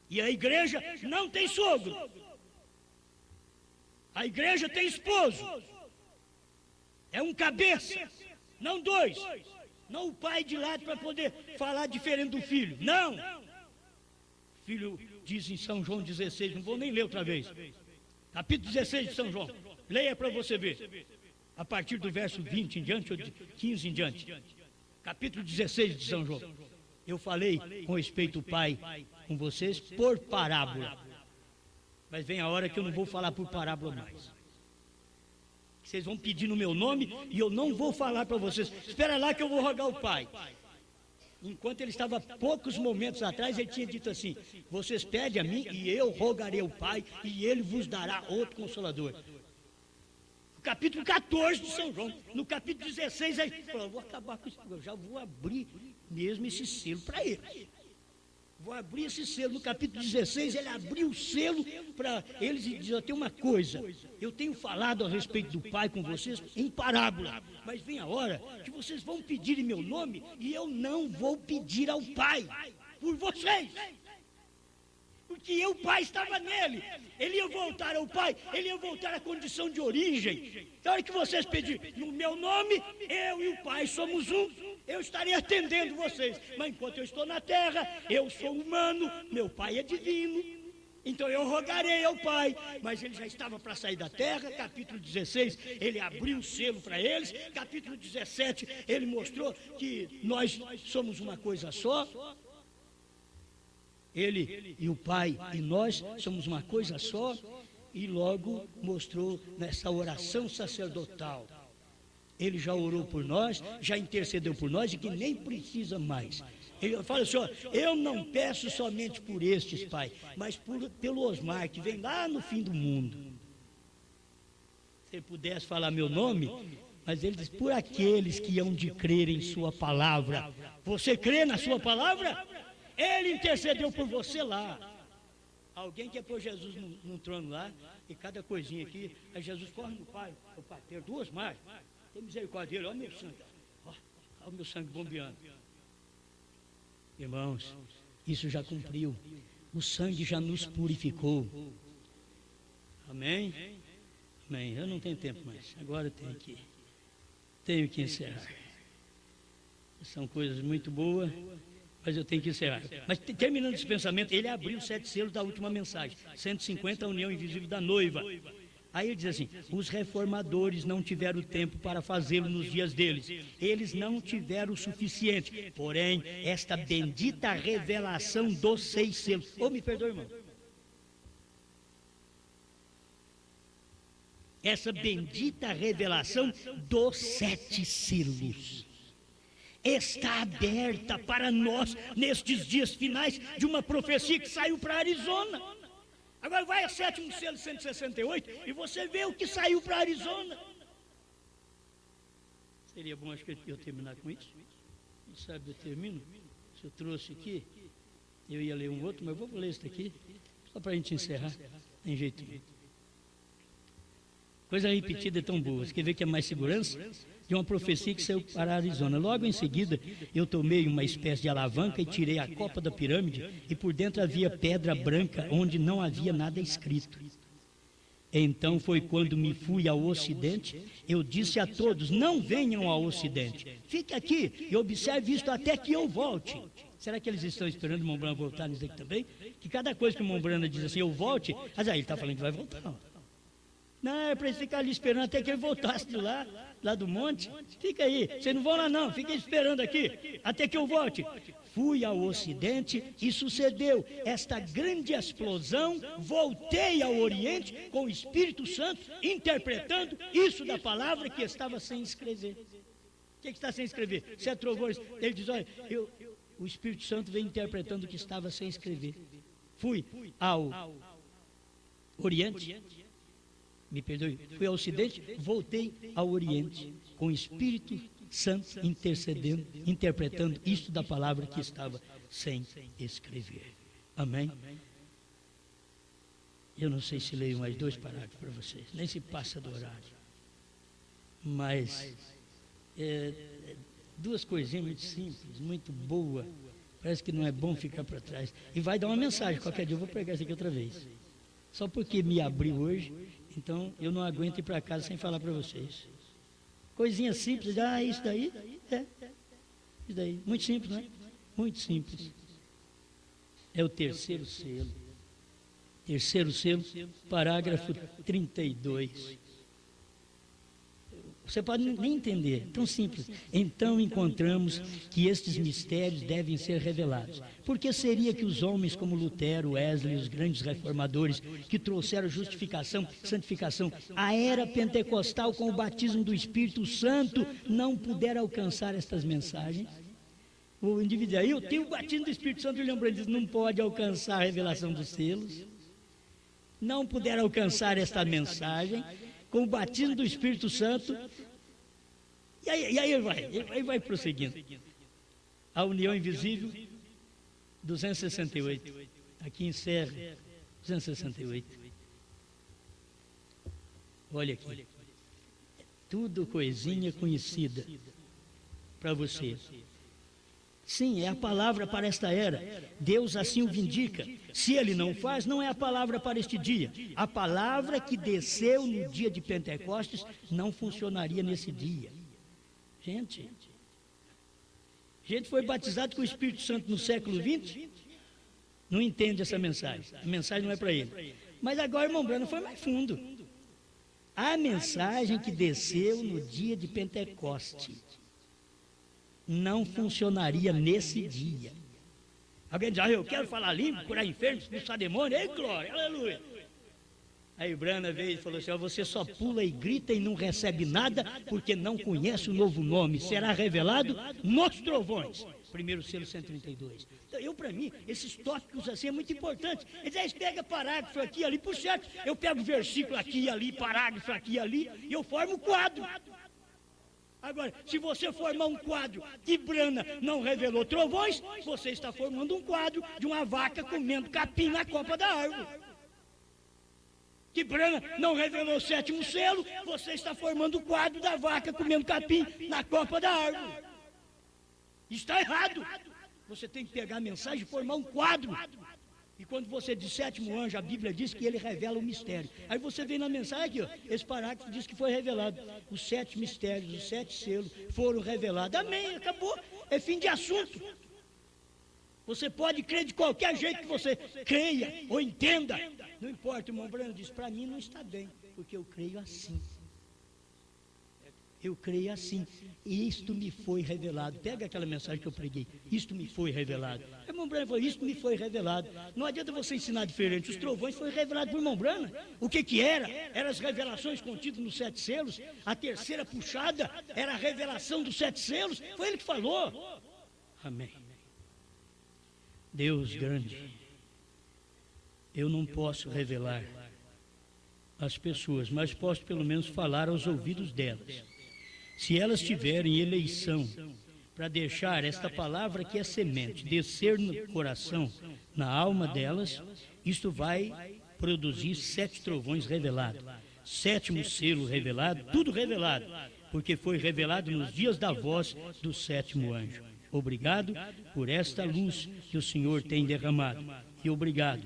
E a igreja não tem sogro. A igreja tem esposo. É um cabeça, não 2. Não o pai de lado para poder falar diferente do filho. Não. O filho diz em São João 16, não vou nem ler outra vez. Capítulo 16 de São João, leia para você ver, a partir do verso 20 em diante, ou de 15 em diante, capítulo 16 de São João. Eu falei com respeito ao Pai com vocês por parábola, mas vem a hora que eu não vou falar por parábola mais. Vocês vão pedir no meu nome e eu não vou falar para vocês, espera lá que eu vou rogar o Pai. Enquanto ele estava poucos momentos atrás, ele tinha dito assim, vocês pedem a mim e eu rogarei ao Pai e ele vos dará outro Consolador. No capítulo 14 de São João, no capítulo 16, ele falou, vou acabar com isso, eu já vou abrir mesmo esse selo para ele. Vou abrir esse selo. No capítulo 16, ele abriu o selo para eles e diz, eu tenho uma coisa, eu tenho falado a respeito do Pai com vocês em parábola, mas vem a hora que vocês vão pedir em meu nome e eu não vou pedir ao Pai por vocês. Porque o Pai estava nele, ele ia voltar ao Pai, ele ia voltar à condição de origem. Na hora que vocês pedirem no meu nome, eu e o Pai somos um, eu estarei atendendo vocês. Mas enquanto eu estou na terra, eu sou humano, meu Pai é divino, então eu rogarei ao Pai. Mas ele já estava para sair da terra. Capítulo 16, ele abriu o selo para eles. Capítulo 17, ele mostrou que nós somos uma coisa só. Ele e o Pai e nós somos uma coisa só, e logo mostrou nessa oração sacerdotal. Ele já orou por nós, já intercedeu por nós e que nem precisa mais. Ele fala assim, ó, eu não peço somente por estes, Pai, mas pelo Osmar, que vem lá no fim do mundo. Se ele pudesse falar meu nome, mas ele diz, por aqueles que hão de crer em sua palavra. Você crê na sua palavra? Ele intercedeu por você lá. Alguém quer pôr Jesus no trono lá, e cada coisinha aqui, aí Jesus corre no Pai, o pateiro, 2 mais, tem misericórdia dele, olha meu sangue, olha o meu sangue bombeando. Irmãos, isso já cumpriu, o sangue já nos purificou. Amém? Amém. Eu não tenho tempo mais, agora eu tenho que encerrar. São coisas muito boas, mas eu tenho que encerrar. Mas terminando esse pensamento, ele abriu 7 selos da última mensagem, 150, a união invisível da noiva. Aí ele diz assim, os reformadores não tiveram tempo para fazê-lo nos dias deles. Eles não tiveram o suficiente. Porém, esta bendita revelação dos 6 selos. Me perdoe, irmão. Essa bendita revelação dos 7 selos. está aberta para nós nestes dias finais de uma profecia que saiu para Arizona. Agora vai a 7º selo 168 e você vê o que saiu para Arizona. Seria bom, acho que eu terminar com isso. Quem sabe eu termino. Se eu trouxe aqui, eu ia ler um outro, mas vou ler esse aqui, só para a gente encerrar. Tem jeito. Coisa repetida é tão boa. Você quer ver que é mais segurança? De uma profecia que saiu para Arizona. Logo em seguida, eu tomei uma espécie de alavanca e tirei a copa da pirâmide, e por dentro havia pedra branca, onde não havia nada escrito. Então foi quando me fui ao ocidente, eu disse a todos, não venham ao ocidente, fique aqui e observe isto até que eu volte. Será que eles estão esperando o Mombrana voltar nisso aqui também? Que cada coisa que o Mombrana diz assim, eu volte, mas aí ele está falando que vai voltar. Não, é para eles ficar ali esperando até que ele voltasse de lá do monte. Fica aí, vocês não vão lá não, fiquem esperando aqui, até que eu volte. Fui ao ocidente e sucedeu esta grande explosão, voltei ao oriente com o Espírito Santo, interpretando isso da palavra que estava sem escrever. O que está sem escrever? 7 trovões, ele diz, olha, o Espírito Santo veio interpretando o que estava sem escrever. Fui ao oriente, me perdoe, fui ao ocidente, voltei ao oriente, com o Espírito Santo intercedendo, interpretando isto da palavra que estava sem escrever. Amém? Eu não sei se leio mais 2 parágrafos para vocês, nem se passa do horário. Mas, 2 coisinhas muito simples, muito boa. Parece que não é bom ficar para trás. E vai dar uma mensagem, qualquer dia eu vou pregar isso aqui outra vez. Só porque me abriu hoje, então eu não aguento ir para casa sem falar para vocês. Coisinha simples, isso daí, isso daí, muito simples, não é? Muito simples. É o 3º selo. 3º selo, parágrafo 32. Você pode nem entender, tão simples. Então encontramos que estes mistérios devem ser revelados. Porque seria que os homens como Lutero, Wesley, os grandes reformadores, que trouxeram justificação, santificação, a era pentecostal com o batismo do Espírito Santo, não puderam alcançar estas mensagens? O indivíduo aí, eu tenho o batismo do Espírito Santo, e lembrando disso, não pode alcançar a revelação dos selos. Não puderam alcançar esta mensagem com o batismo do Espírito Santo. E aí ele vai prosseguindo. A união invisível, 268. Aqui encerra 268. Olha aqui. Tudo coisinha conhecida para você. Sim, é a palavra para esta era. Deus assim o vindica. Se ele não faz, não é a palavra para este dia. A palavra que desceu no dia de Pentecostes não funcionaria nesse dia. Gente foi batizado com o Espírito Santo no século XX, não entende essa mensagem. A mensagem não é para ele. Mas agora, irmão Brano, foi mais fundo. A mensagem que desceu no dia de Pentecostes não funcionaria nesse dia. Alguém diz, eu quero falar língua, curar enfermos, expulsar demônio, ei glória, aleluia. Aí Brana veio e falou assim, você só pula e grita e não recebe nada, porque não conhece o novo nome, será revelado nos trovões. 1º selo 132. Então, para mim, esses tópicos assim é muito importante. Eles pegam parágrafo aqui e ali, por certo, eu pego versículo aqui e ali, parágrafo aqui e ali, e eu formo quadro. Agora, se você formar um quadro que Brana não revelou trovões, você está formando um quadro de uma vaca comendo capim na copa da árvore. Que Brana não revelou o 7º selo, você está formando o quadro da vaca comendo capim na copa da árvore. Está errado. Você tem que pegar a mensagem e formar um quadro. E quando você diz 7º anjo, a Bíblia diz que ele revela o mistério. Aí você vem na mensagem aqui, esse parágrafo diz que foi revelado. Os 7 mistérios, os 7 selos foram revelados. Amém, acabou. É fim de assunto. Você pode crer de qualquer jeito que você creia ou entenda. Não importa, o irmão Brano diz, para mim não está bem, porque eu creio assim. Eu creio assim. Isto me foi revelado. Pega aquela mensagem que eu preguei. Isto me foi revelado. O irmão Branham falou, isto me foi revelado. Não adianta você ensinar diferente. Os trovões foi revelado por irmão Branham. O que era? Eram as revelações contidas nos 7 selos. A terceira puxada era a revelação dos 7 selos. Foi ele que falou. Amém. Deus grande, eu não posso revelar às pessoas, mas posso pelo menos falar aos ouvidos delas. Se elas tiverem eleição para deixar esta palavra que é semente descer no coração, na alma delas, isto vai produzir 7 trovões revelados, 7º selo revelado, tudo revelado, porque foi revelado nos dias da voz do 7º anjo. Obrigado por esta luz que o Senhor tem derramado. E obrigado,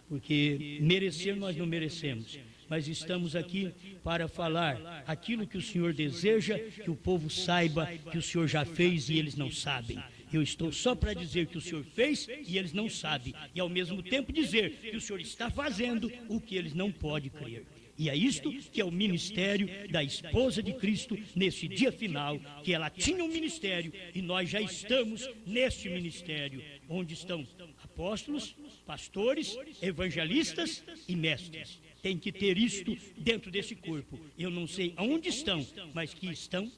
porque merecer nós não merecemos, mas estamos aqui para falar aquilo que o Senhor deseja que o povo saiba que o Senhor já fez e eles não sabem. Eu estou só para dizer que o Senhor fez e eles não sabem, e ao mesmo tempo dizer que o Senhor está fazendo o que eles não podem crer. E é isto que é o ministério da esposa de Cristo nesse dia final, que ela tinha um ministério e nós já estamos neste ministério, onde estão apóstolos, pastores, evangelistas e mestres. Tem que ter isto dentro desse corpo. Eu não sei aonde estão, mas que estão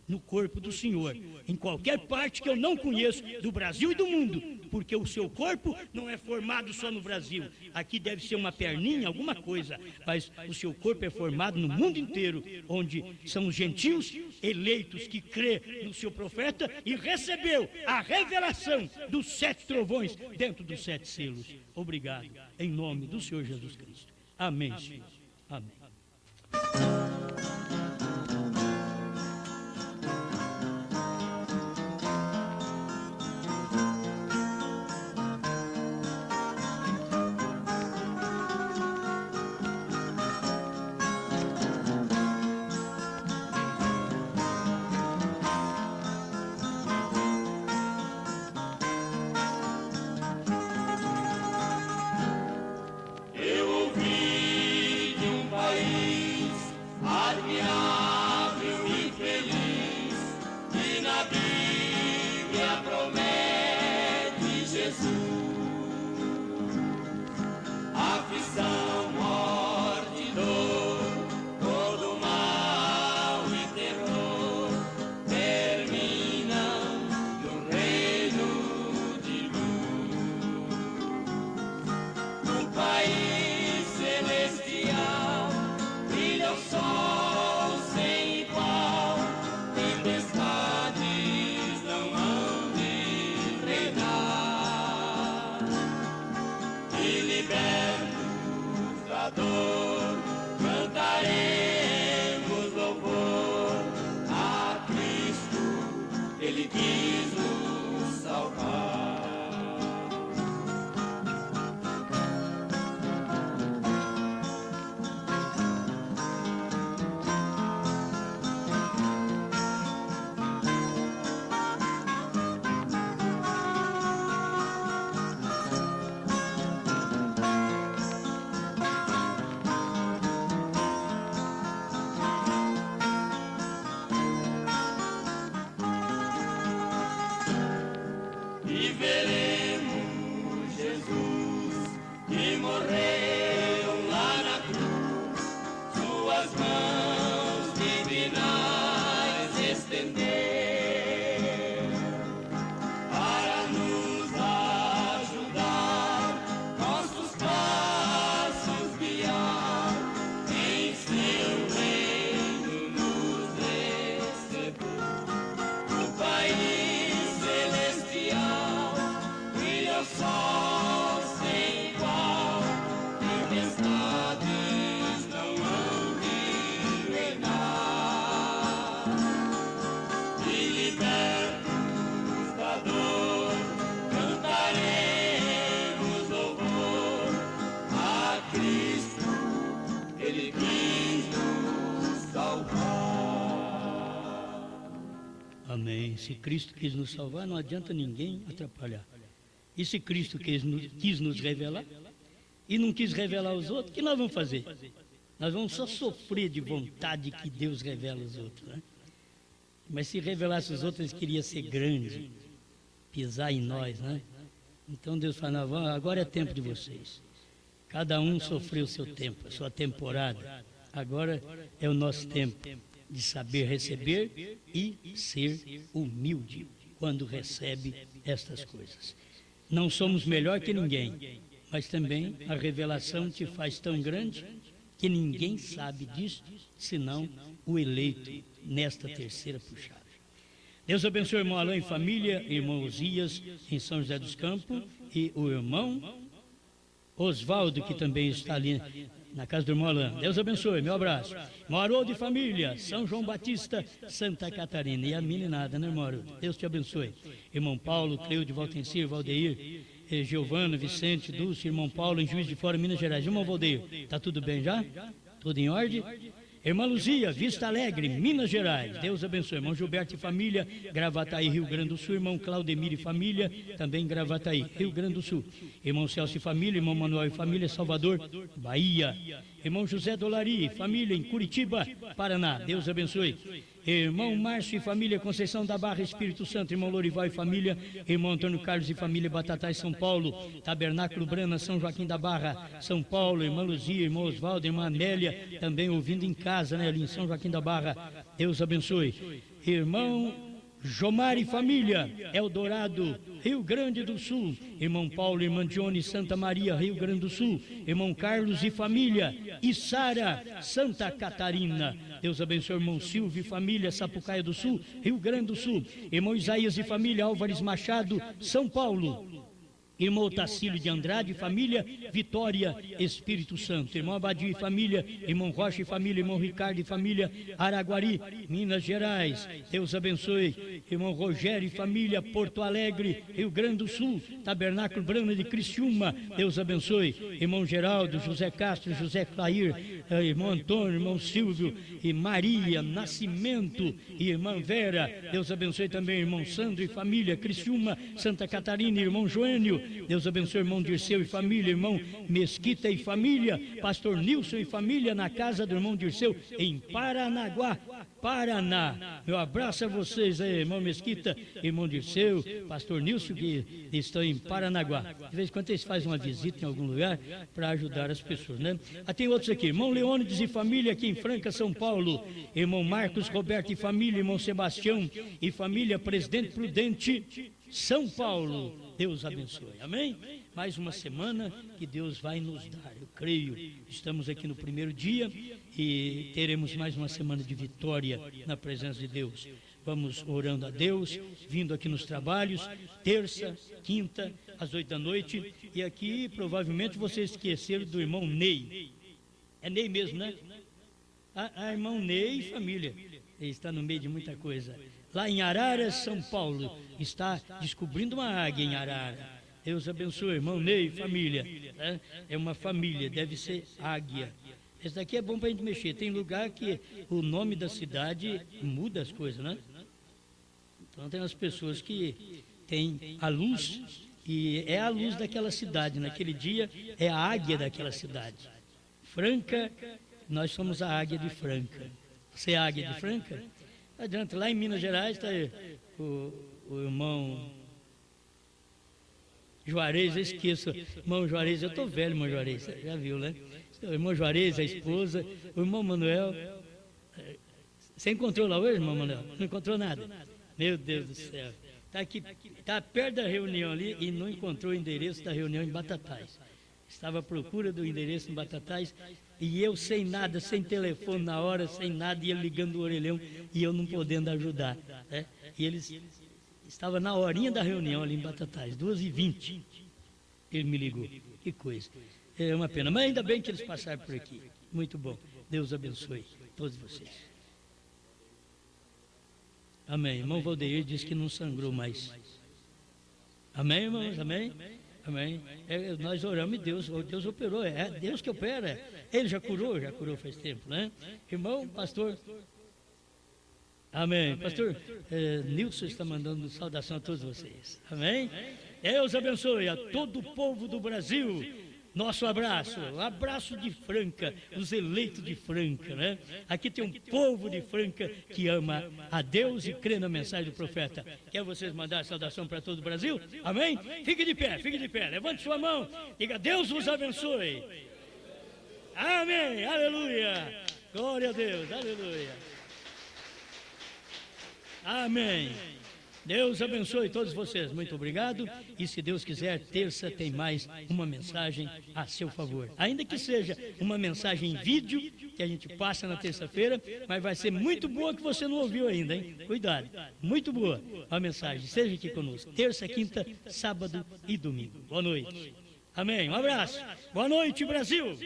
no corpo do Senhor. Em qualquer parte que eu não conheço do Brasil e do mundo, porque o seu corpo não é formado só no Brasil. Aqui deve ser uma perninha, alguma coisa, mas o seu corpo é formado no mundo inteiro, onde são os gentios eleitos que crê no seu profeta e recebeu a revelação dos 7 trovões dentro dos 7 selos. Obrigado, em nome do Senhor Jesus Cristo. Amém, Senhor. Amém. Amém. Se Cristo quis nos salvar, não adianta ninguém atrapalhar. E se Cristo quis nos revelar e não quis revelar aos outros, o que nós vamos fazer? Nós vamos só sofrer de vontade que Deus revela os outros, né? Mas se revelasse os outros, eles queriam ser grande, pisar em nós, né? Então Deus fala, não, agora é tempo de vocês. Cada um sofreu o seu tempo, a sua temporada. Agora é o nosso tempo de saber receber e ser humilde quando recebe estas coisas. Não somos melhor que ninguém, mas também a revelação te faz tão grande que ninguém sabe disso, senão o eleito nesta terceira puxada. Deus abençoe o irmão Alain em família, irmão Osias em São José dos Campos e o irmão Osvaldo, que também está ali na casa do irmão Alain. Deus abençoe, meu abraço. Irmão Haroldo de família, São João Batista, Santa Catarina. E a meninada, né, irmão Haroldo? Deus te abençoe. Irmão Paulo, Cleude, Valtencir, Valdeir, Giovana, Vicente, Dulce, irmão Paulo em Juiz de Fora, Minas Gerais. Irmão Valdeir, está tudo bem já? Tudo em ordem? Irmã Luzia, Vista Alegre, Minas Gerais. Deus abençoe. Irmão Gilberto e família, Gravataí, Rio Grande do Sul. Irmão Claudemir e família, também Gravataí, Rio Grande do Sul. Irmão Celso e família, irmão Manuel e família, Salvador, Bahia. Irmão José Dolari, família em Curitiba, Paraná. Deus abençoe. Irmão Márcio e família, Conceição da Barra, Espírito Santo. Irmão Lorival e família, irmão Antônio Carlos e família, Batatais, São Paulo. Tabernáculo Brana, São Joaquim da Barra, São Paulo. Irmã Luzia, irmão Osvaldo, irmã Amélia, também ouvindo em casa, né, ali em São Joaquim da Barra. Deus abençoe. Irmão Jomar e família, Eldorado, Rio Grande do Sul. Irmão Paulo, irmã Dione, Santa Maria, Rio Grande do Sul. Irmão Carlos e família, Içara, Santa Catarina. Deus abençoe, irmão Silvio e família, Sapucaia do Sul, Rio Grande do Sul. Irmão Isaías e família, Álvares Machado, São Paulo. Irmão Tacílio de Andrade e família, Vitória, Espírito Santo. Irmão Abadio e família, irmão Rocha e família, irmão Ricardo e família, Araguari, Minas Gerais. Deus abençoe. Irmão Rogério e família, Porto Alegre, Rio Grande do Sul. Tabernáculo Brana de Criciúma. Deus abençoe. Irmão Geraldo, José Castro, José Clair, irmão Antônio, irmão Silvio e Maria, Nascimento e irmã Vera. Deus abençoe também irmão Sandro e família, Criciúma, Santa Catarina, irmão Joênio. Deus abençoe irmão Dirceu e família, irmão Mesquita e família, pastor Nilson e família na casa do irmão Dirceu em Paranaguá, Paraná. Meu abraço a vocês aí, irmão Mesquita, irmão Dirceu, pastor Nilson, que estão em Paranaguá. De vez em quando eles fazem uma visita em algum lugar para ajudar as pessoas, né? Tem outros aqui, irmão Leônides e família aqui em Franca, São Paulo, irmão Marcos Roberto e família, irmão Sebastião e família, Presidente Prudente, São Paulo. Deus abençoe, amém? Mais uma semana que Deus vai nos dar, eu creio. Estamos aqui no primeiro dia e teremos mais uma semana de vitória na presença de Deus. Vamos orando a Deus, vindo aqui nos trabalhos, terça, quinta, às 8 da noite. E aqui provavelmente vocês esqueceram do irmão Ney. É Ney mesmo, né? Irmão Ney e família. Ele está no meio de muita coisa. Lá em Araras, São Paulo, está descobrindo uma águia em Arara. Deus abençoe, irmão Ney, família. Né? É uma família, deve ser águia. Esse daqui é bom para a gente mexer. Tem lugar que o nome da cidade muda as coisas, né? Então tem as pessoas que têm a luz, e é a luz daquela cidade. Naquele dia é a águia daquela cidade. Franca, nós somos a águia de Franca. Você é a águia de Franca? Não adianta, lá em Minas Gerais está o irmão Juarez, eu esqueço, irmão Juarez, eu estou velho, irmão Juarez, já viu, né? O irmão Juarez, a esposa, o irmão Manuel. Você encontrou lá hoje, irmão Manuel? Não encontrou nada? Meu Deus do céu. Está aqui, está perto da reunião ali e não encontrou o endereço da reunião em Batatais. Estava à procura do endereço em Batatais. E eu sem nada, sem telefone na hora, sem nada, e ele ligando o orelhão e eu não podendo ajudar. Né? E eles estavam na horinha da reunião ali em Batatais, 2h20. Ele me ligou. Que coisa. É uma pena, mas ainda bem que eles passaram por aqui. Muito bom. Deus abençoe todos vocês. Amém. Irmão Valdeir disse que não sangrou mais. Amém, irmãos? Amém? Amém. Nós oramos e Deus operou. É Deus que opera. Ele já curou faz tempo, né? Irmão, pastor. Amém. Pastor Nilson está mandando saudação a todos vocês. Amém. Deus abençoe a todo o povo do Brasil. Nosso abraço de Franca, os eleitos de Franca, né? Aqui tem um povo de Franca que ama a Deus e crê na mensagem do profeta. Quer vocês mandar a saudação para todo o Brasil? Amém? Fique de pé, levante sua mão, diga: Deus vos abençoe. Amém, aleluia, glória a Deus, aleluia. Amém. Deus abençoe todos vocês, muito obrigado. E se Deus quiser, terça tem mais uma mensagem a seu favor. Ainda que seja uma mensagem em vídeo, que a gente passa na terça-feira, mas vai ser muito boa que você não ouviu ainda, hein? Cuidado, muito boa a mensagem. Seja aqui conosco, terça, quinta, sábado e domingo. Boa noite. Amém, um abraço. Boa noite, Brasil.